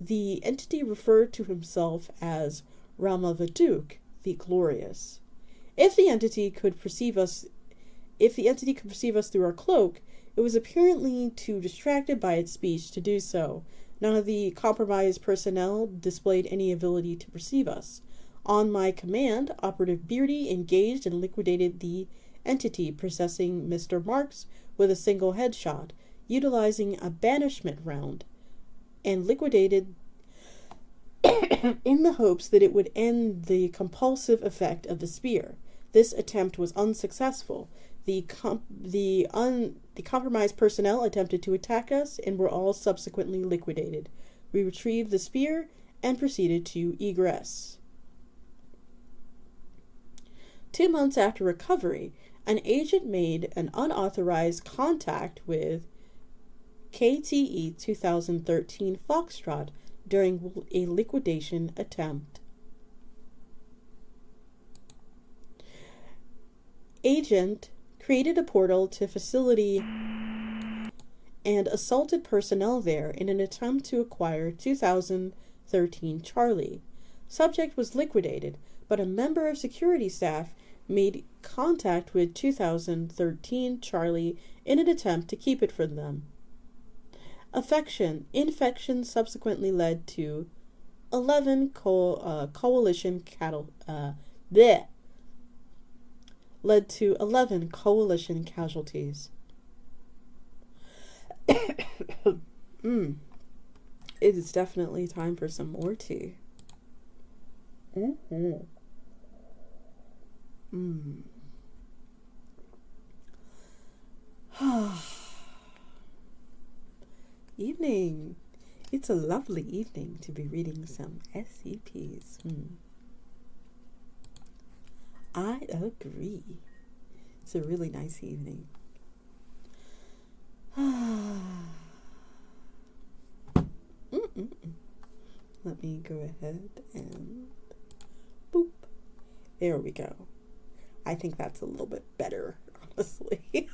The entity referred to himself as Ramavaduke, the Glorious. If the entity could perceive us through our cloak, it was apparently too distracted by its speech to do so. None of the compromised personnel displayed any ability to perceive us. On my command, Operative Beardy engaged and liquidated the entity possessing Mr. Marks with a single headshot, utilizing a banishment round, and liquidated in the hopes that it would end the compulsive effect of the spear. This attempt was unsuccessful. The compromised personnel attempted to attack us and were all subsequently liquidated. We retrieved the spear and proceeded to egress. 2 months after recovery, an agent made an unauthorized contact with KTE 2013 Foxtrot during a liquidation attempt. Agent created a portal to facility and assaulted personnel there in an attempt to acquire 2013 Charlie. Subject was liquidated, but a member of security staff made contact with 2013 Charlie in an attempt to keep it from them. Infection subsequently led to 11 coalition casualties. It is definitely time for some more tea. Evening. It's a lovely evening to be reading some SCPs. I agree. It's a really nice evening. Let me go ahead and boop. There we go. I think that's a little bit better, honestly.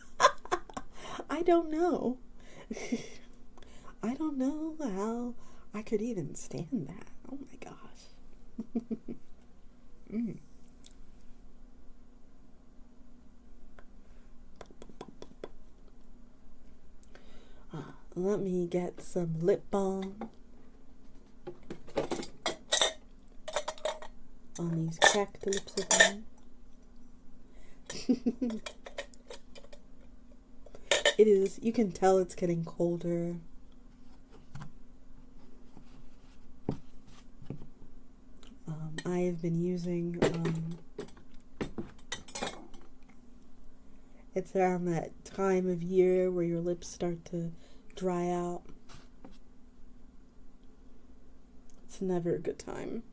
I don't know. I don't know how I could even stand that. Oh my gosh. Let me get some lip balm on these cracked lips of mine. It is, you can tell it's getting colder. I have been using, it's around that time of year where your lips start to dry out. It's never a good time.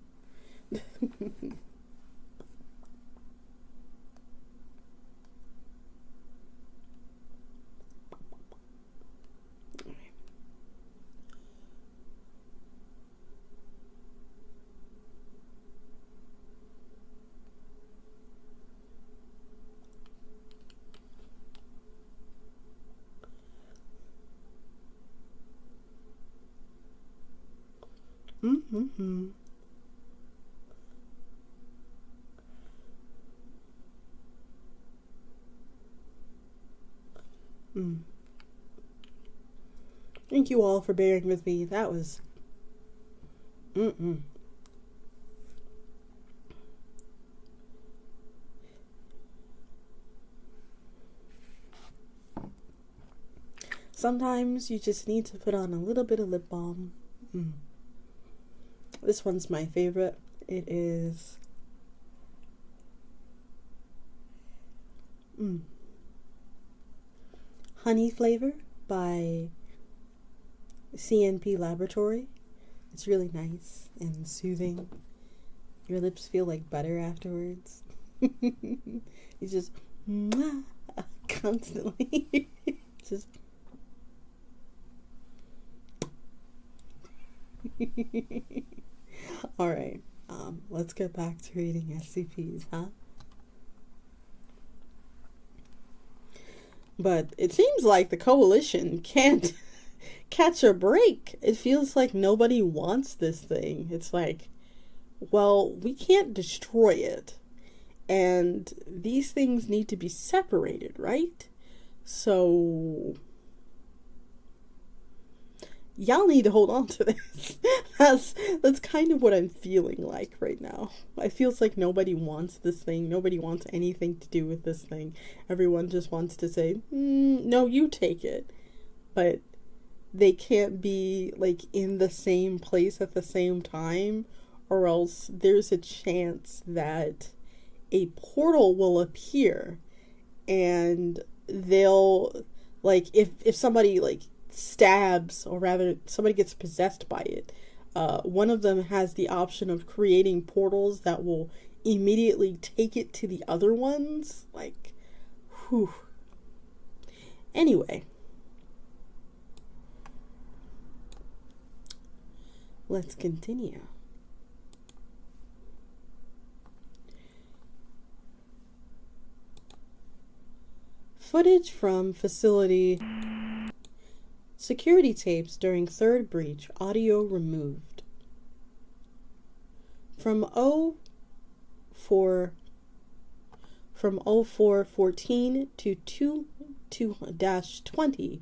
Thank you all for bearing with me. That was Sometimes you just need to put on a little bit of lip balm. This one's my favorite. It is Honey Flavor by CNP Laboratory. It's really nice and soothing. Your lips feel like butter afterwards. You just Mwah. Constantly. Just all right. Let's get back to reading SCPs, huh? But it seems like the coalition can't catch a break. It feels like nobody wants this thing. It's like, well, we can't destroy it. And these things need to be separated, right? So y'all need to hold on to this. That's kind of what I'm feeling like right now. It feels like nobody wants this thing. Nobody wants anything to do with this thing. Everyone just wants to say, no, you take it. But they can't be like in the same place at the same time, or else there's a chance that a portal will appear and they'll, like, if somebody like stabs, or rather somebody gets possessed by it, one of them has the option of creating portals that will immediately take it to the other ones. Like, whew. Anyway, let's continue. Footage from facility security tapes during third breach, audio removed. From 0414 to 22-20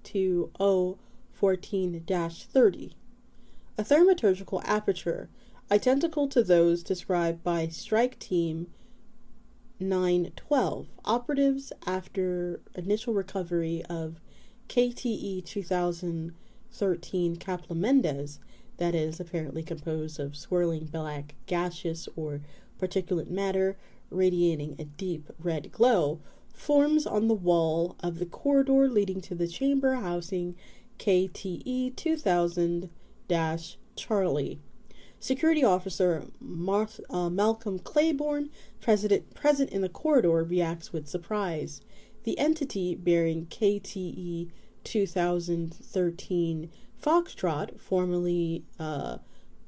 to 014-30. A thaumaturgical aperture identical to those described by Strike Team 912 operatives after initial recovery of KTE 2013 Kaplan-Mendez, that is apparently composed of swirling black gaseous or particulate matter radiating a deep red glow, forms on the wall of the corridor leading to the chamber housing KTE 2000-Charlie. Security Officer Malcolm Claiborne, present in the corridor, reacts with surprise. The entity bearing KTE 2013 Foxtrot, formerly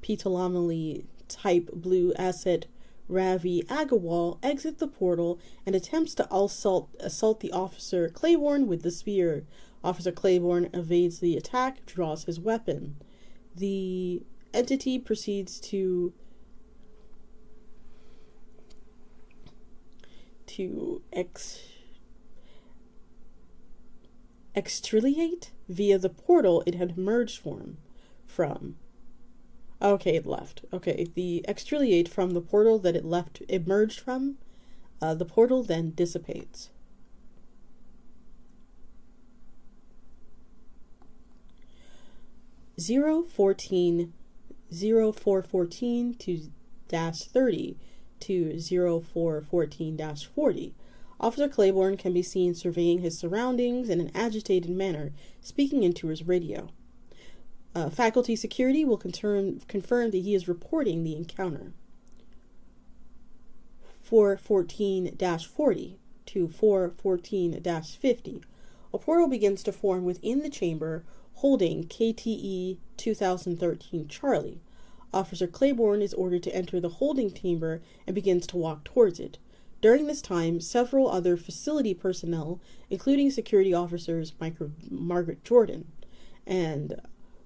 Ptolemy type blue asset Ravi Agarwal, exits the portal and attempts to assault the Officer Claiborne with the spear. Officer Claiborne evades the attack, draws his weapon. The entity proceeds to extriliate via the portal it had emerged from. Okay, it left. Okay, the extriliate from the portal that it emerged from. The portal then dissipates. Zero 0414 to -30 to 0414-40. Officer Claiborne can be seen surveying his surroundings in an agitated manner, speaking into his radio. Faculty security will confirm that he is reporting the encounter. 414-40 to 414-50. A portal begins to form within the chamber holding KTE 2013 Charlie. Officer Claiborne is ordered to enter the holding chamber and begins to walk towards it. During this time, several other facility personnel, including security officers Margaret Jordan and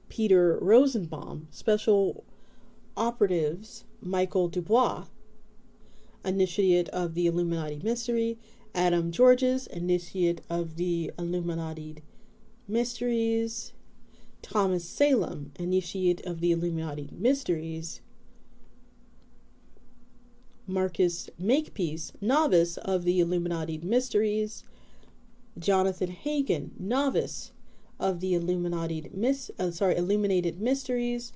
Peter Rosenbaum, special operatives Michael Dubois, initiate of the Illuminati Mystery, Adam Georges, initiate of the Illuminati Mysteries, Thomas Salem, initiate of the Illuminati Mysteries, Marcus Makepeace, novice of the Illuminati Mysteries, Jonathan Hagen, novice of the Illuminated Mysteries,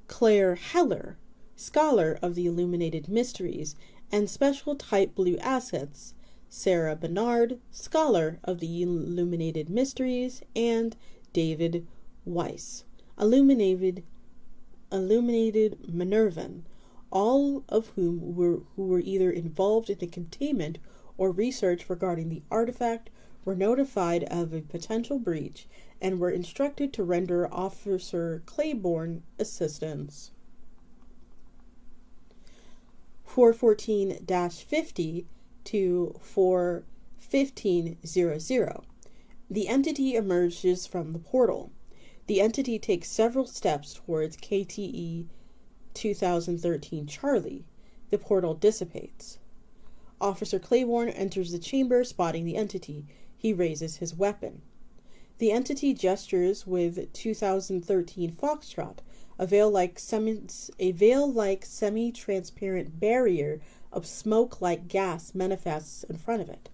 Claire Heller, scholar of the Illuminated Mysteries, and special type blue assets, Sarah Bernard, scholar of the Illuminated Mysteries, and David Weiss, illuminated Minervan, all of whom were either involved in the containment or research regarding the artifact were notified of a potential breach and were instructed to render Officer Claiborne assistance. 414-50 to 41500. The entity emerges from the portal. The entity takes several steps towards KTE 2013 Charlie. The portal dissipates. Officer Claiborne enters the chamber, spotting the entity. He raises his weapon. The entity gestures with 2013 Foxtrot. A veil-like semi-transparent barrier of smoke-like gas manifests in front of it.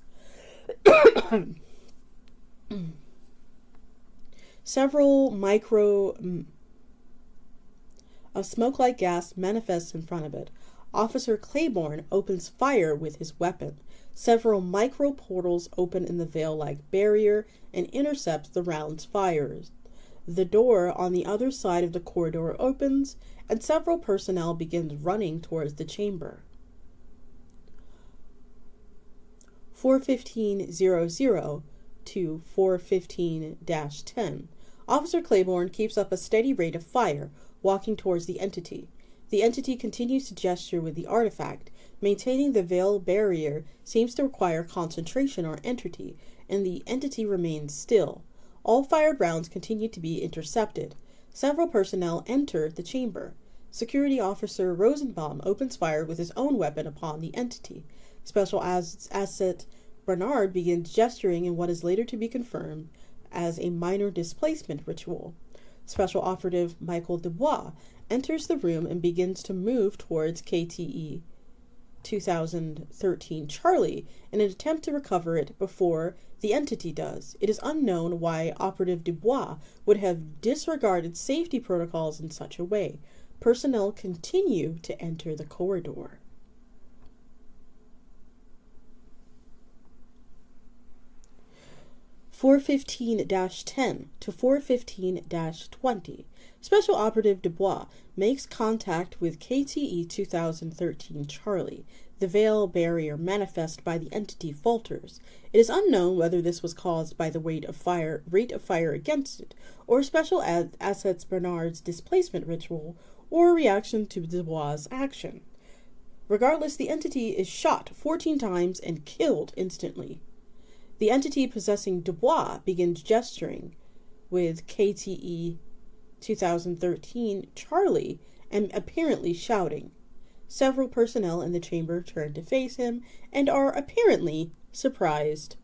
Smoke-like gas manifests in front of it. Officer Claiborne opens fire with his weapon. Several micro portals open in the veil-like barrier and intercepts the round's fires. The door on the other side of the corridor opens, and several personnel begins running towards the chamber. 41500 to 415-10. Officer Claiborne keeps up a steady rate of fire, walking towards the entity. The entity continues to gesture with the artifact. Maintaining the veil barrier seems to require concentration or entity, and the entity remains still. All fired rounds continue to be intercepted. Several personnel enter the chamber. Security Officer Rosenbaum opens fire with his own weapon upon the entity. Special Asset Bernard begins gesturing in what is later to be confirmed as a minor displacement ritual. Special Operative Michael Dubois enters the room and begins to move towards KTE 2013 Charlie in an attempt to recover it before the entity does. It is unknown why Operative Dubois would have disregarded safety protocols in such a way. Personnel continue to enter the corridor. (415-10 to 415-20). Special Operative Dubois makes contact with KTE 2013 Charlie. The veil barrier manifest by the entity falters. It is unknown whether this was caused by the rate of fire against it, or Special Assets Bernard's displacement ritual, or a reaction to Dubois' action. Regardless, the entity is shot 14 times and killed instantly. The entity possessing Dubois begins gesturing with KTE 2013 Charlie and apparently shouting. Several personnel in the chamber turn to face him and are apparently surprised.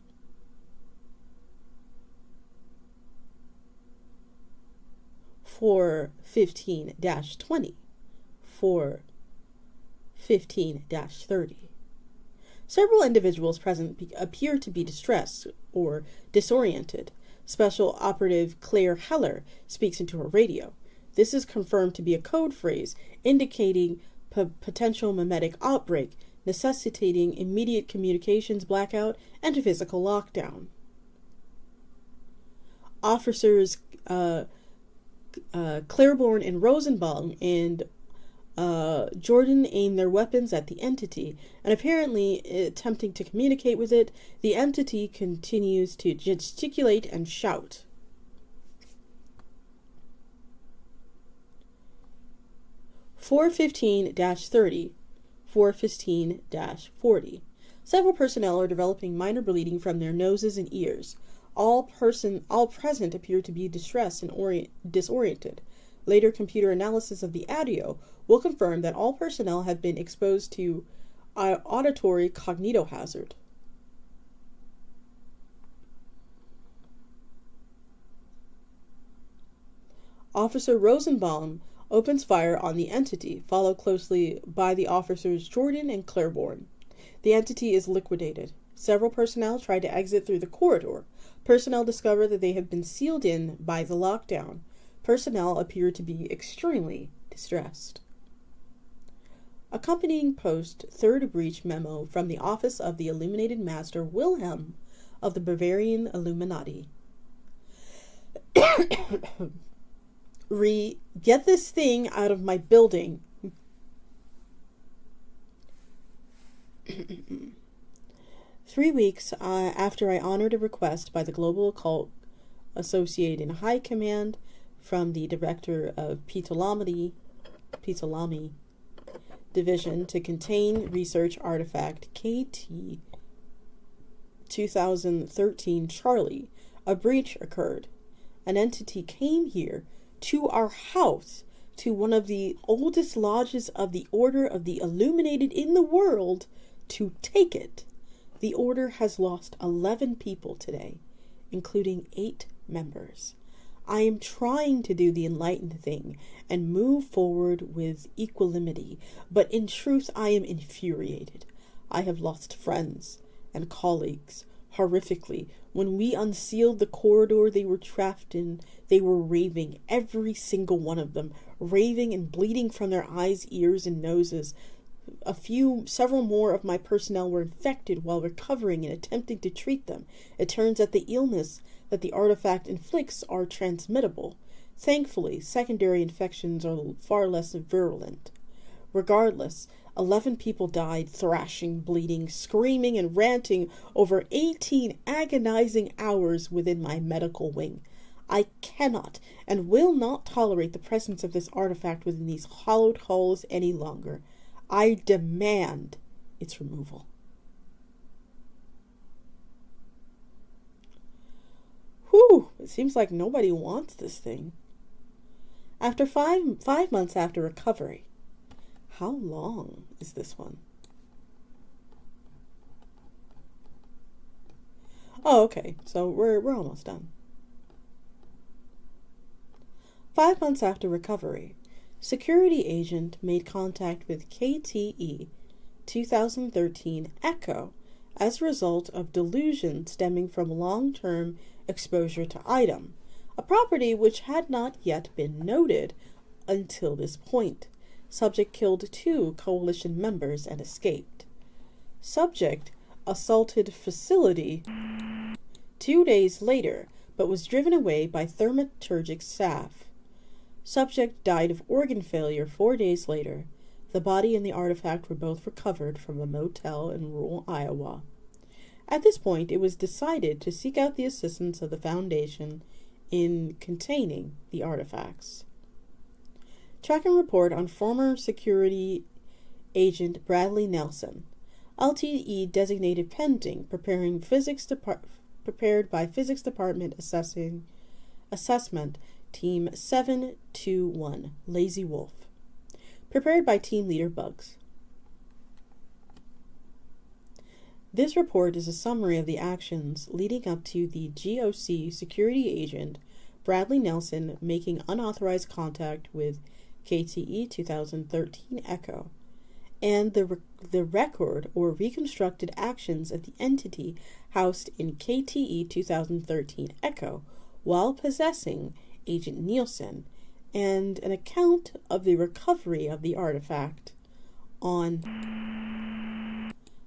For 15-20. For 15-30. Several individuals present appear to be distressed or disoriented. Special Operative Claire Heller speaks into her radio. This is confirmed to be a code phrase indicating potential mimetic outbreak, necessitating immediate communications blackout and physical lockdown. Officers Claiborne and Rosenbaum and Jordan aim their weapons at the entity, and apparently attempting to communicate with it, the entity continues to gesticulate and shout. (415-30, 415-40). Several personnel are developing minor bleeding from their noses and ears. All present appear to be distressed and disoriented. Later computer analysis of the audio will confirm that all personnel have been exposed to auditory cognitohazard. Officer Rosenbaum opens fire on the entity, followed closely by the officers Jordan and Claiborne. The entity is liquidated. Several personnel try to exit through the corridor. Personnel discover that they have been sealed in by the lockdown. Personnel appear to be extremely distressed. Accompanying post third breach memo from the office of the Illuminated Master Wilhelm of the Bavarian Illuminati. Get this thing out of my building. 3 weeks after I honored a request by the Global Occult Associate in High Command from the Director of Pitolami Division to contain research artifact KT 2013 Charlie, a breach occurred. An entity came here to our house, to one of the oldest lodges of the Order of the Illuminated in the world, to take it. The Order has lost 11 people today, including 8 members. I am trying to do the enlightened thing and move forward with equanimity, but in truth I am infuriated. I have lost friends and colleagues horrifically. When we unsealed the corridor they were trapped in, they were raving, every single one of them, raving and bleeding from their eyes, ears, and noses. Several more of my personnel were infected while recovering and attempting to treat them. It turns out the illness that the artifact inflicts are transmittable. Thankfully, secondary infections are far less virulent. Regardless, 11 people died, thrashing, bleeding, screaming, and ranting over 18 agonizing hours within my medical wing. I cannot and will not tolerate the presence of this artifact within these hollowed halls any longer. I demand its removal. Whew, it seems like nobody wants this thing. After five months after recovery. How long is this one? Oh, okay, so we're almost done. 5 months after recovery, security agent made contact with KTE 2013 Echo as a result of delusion stemming from long-term exposure to item, a property which had not yet been noted until this point. Subject killed 2 coalition members and escaped. Subject assaulted facility 2 days later, but was driven away by thaumaturgic staff. Subject died of organ failure 4 days later. The body and the artifact were both recovered from a motel in rural Iowa. At this point, it was decided to seek out the assistance of the Foundation in containing the artifacts. Track and report on former security agent Bradley Nelson, LTE designated pending, prepared by Physics Department Assessment Team 721, Lazy Wolf. Prepared by Team Leader Bugs. This report is a summary of the actions leading up to the GOC security agent Bradley Nelson making unauthorized contact with KTE 2013 Echo, and the record or reconstructed actions of the entity housed in KTE 2013 Echo while possessing Agent Nielsen, and an account of the recovery of the artifact on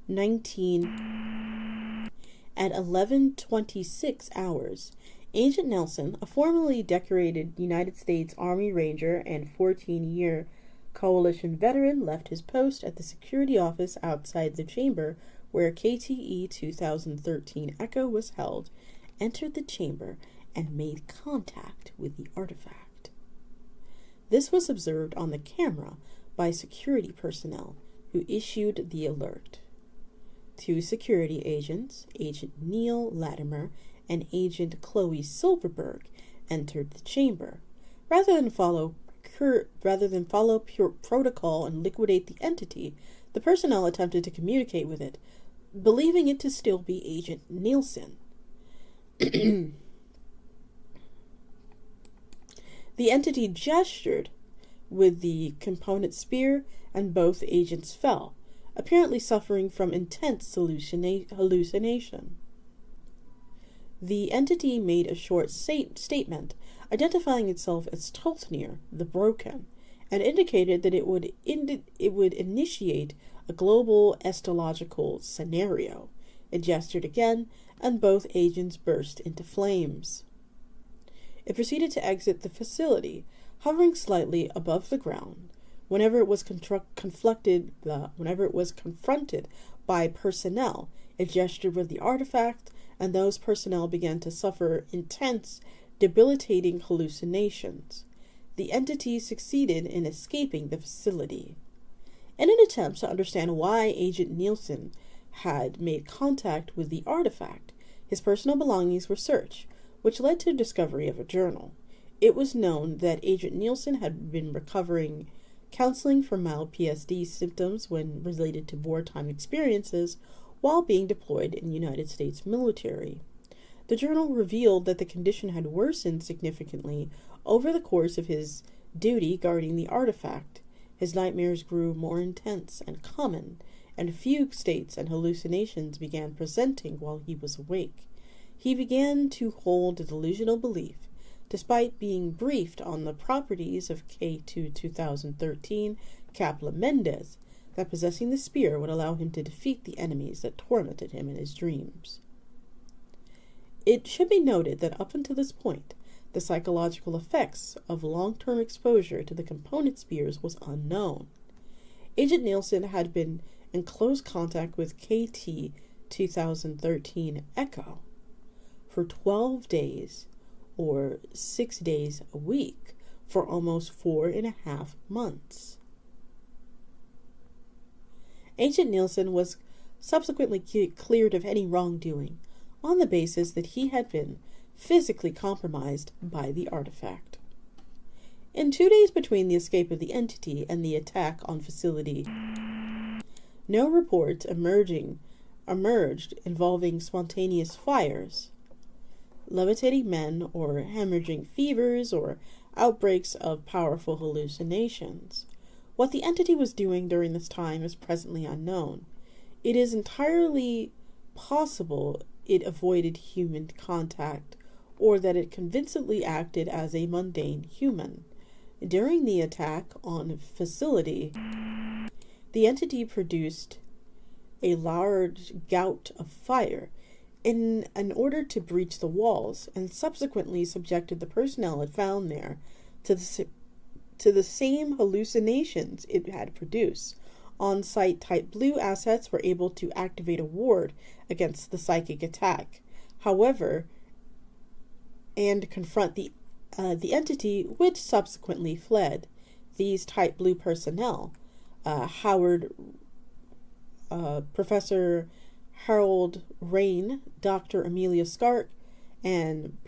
19 at 11:26 hours. Agent Nelson, a formerly decorated United States Army Ranger and 14-year coalition veteran, left his post at the security office outside the chamber where KTE 2013 Echo was held, entered the chamber, and made contact with the artifact. This was observed on the camera by security personnel who issued the alert. 2 security agents, Agent Neil Latimer and Agent Chloe Silverberg, entered the chamber. Rather than follow pure protocol and liquidate the entity, the personnel attempted to communicate with it, believing it to still be Agent Nielsen. The entity gestured with the component spear, and both agents fell, apparently suffering from intense hallucination. The entity made a short statement, identifying itself as Toltnir, the Broken, and indicated that it would initiate a global astrological scenario. It gestured again, and both agents burst into flames. It proceeded to exit the facility, hovering slightly above the ground, Whenever it was confronted by personnel, it gestured with the artifact, and those personnel began to suffer intense, debilitating hallucinations. The entity succeeded in escaping the facility. In an attempt to understand why Agent Nielsen had made contact with the artifact, his personal belongings were searched, which led to the discovery of a journal. It was known that Agent Nielsen had been recovering counseling for mild PSD symptoms when related to wartime experiences while being deployed in the United States military. The journal revealed that the condition had worsened significantly over the course of his duty guarding the artifact. His nightmares grew more intense and common, and fugue states and hallucinations began presenting while he was awake. He began to hold a delusional belief, despite being briefed on the properties of K2 2013 Capla Mendez, that possessing the spear would allow him to defeat the enemies that tormented him in his dreams. It should be noted that up until this point, the psychological effects of long-term exposure to the component spears was unknown. Agent Nielsen had been in close contact with KT 2013 Echo for 12 days, or 6 days a week, for almost 4.5 months. Agent Nielsen was subsequently cleared of any wrongdoing on the basis that he had been physically compromised by the artifact. In 2 days between the escape of the entity and the attack on facility, no reports emerged involving spontaneous fires, levitating men, or hemorrhaging fevers, or outbreaks of powerful hallucinations. What the entity was doing during this time is presently unknown. It is entirely possible it avoided human contact, or that it convincingly acted as a mundane human. During the attack on facility, the entity produced a large gout of fire in order to breach the walls, and subsequently subjected the personnel it found there to the same hallucinations it had produced. On-site Type Blue assets were able to activate a ward against the psychic attack, however, and confront the entity, which subsequently fled. These Type Blue personnel, Professor Harold Rain, Dr. Amelia Scart, and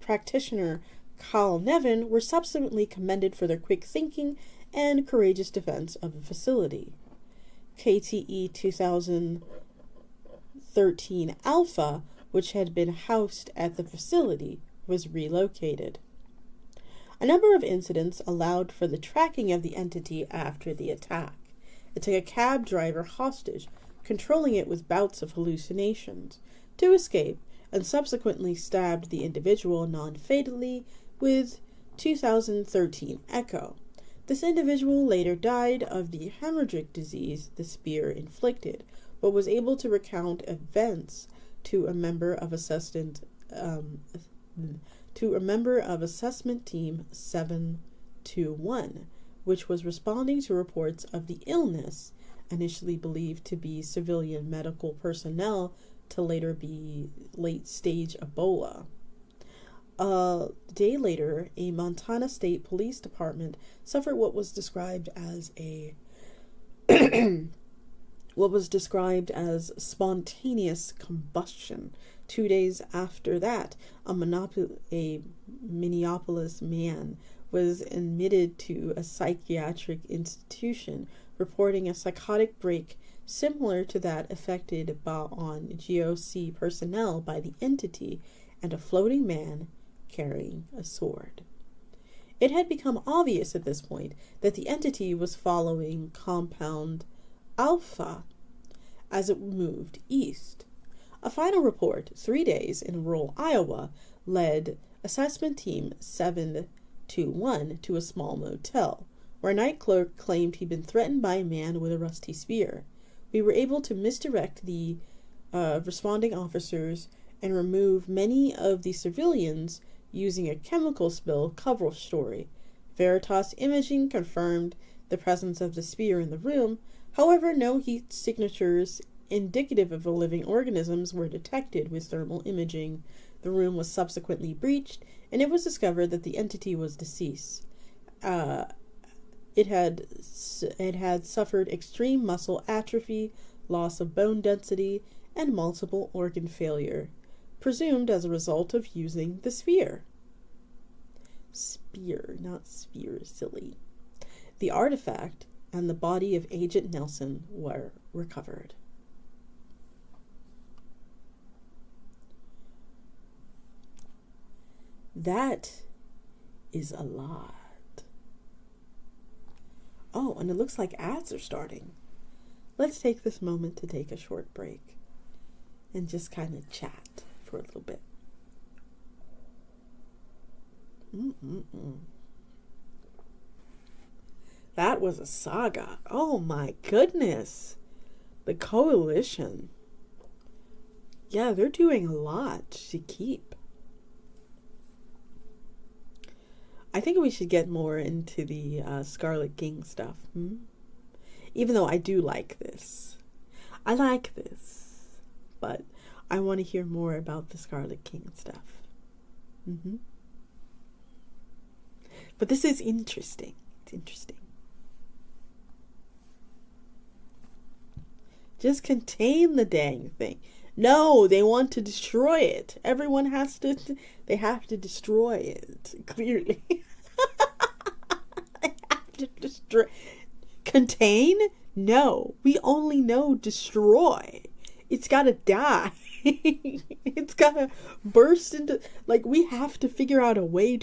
practitioner Carl Nevin, were subsequently commended for their quick thinking and courageous defense of the facility. KTE 2013 Alpha, which had been housed at the facility, was relocated. A number of incidents allowed for the tracking of the entity after the attack. It took a cab driver hostage, controlling it with bouts of hallucinations, to escape, and subsequently stabbed the individual non-fatally with 2013 Echo. This individual later died of the hemorrhagic disease the spear inflicted, but was able to recount events to a member of Assessment Team 721, which was responding to reports of the illness, initially believed to be civilian medical personnel, to later be late-stage Ebola. A day later, a Montana State Police Department suffered what was described as spontaneous combustion. 2 days after that, a Minneapolis man was admitted to a psychiatric institution, reporting a psychotic break similar to that effected on GOC personnel by the entity, and a floating man carrying a sword. It had become obvious at this point that the entity was following Compound Alpha as it moved east. A final report, 3 days in rural Iowa, led Assessment Team 721 to a small motel, where a night clerk claimed he'd been threatened by a man with a rusty spear. We were able to misdirect the responding officers and remove many of the civilians using a chemical spill cover story. Veritas Imaging confirmed the presence of the sphere in the room. However, no heat signatures indicative of living organisms were detected with thermal imaging. The room was subsequently breached, and it was discovered that the entity was deceased. It had suffered extreme muscle atrophy, loss of bone density, and multiple organ failure, presumed as a result of using the sphere. Spear, not sphere, silly. The artifact and the body of Agent Nelson were recovered. That is a lot. Oh, and it looks like ads are starting. Let's take this moment to take a short break and just kind of chat for a little bit. That was a saga. Oh my goodness. The coalition. Yeah, they're doing a lot to keep. I think we should get more into the Scarlet King stuff. Even though I do like this. I like this. But I want to hear more about the Scarlet King stuff. But this is interesting. It's interesting. Just contain the dang thing. No, they want to destroy it. Everyone has to, they have to destroy it, clearly. They have to destroy. Contain? No, we only know destroy. It's gotta die. It's gotta burst into, like, we have to figure out a way to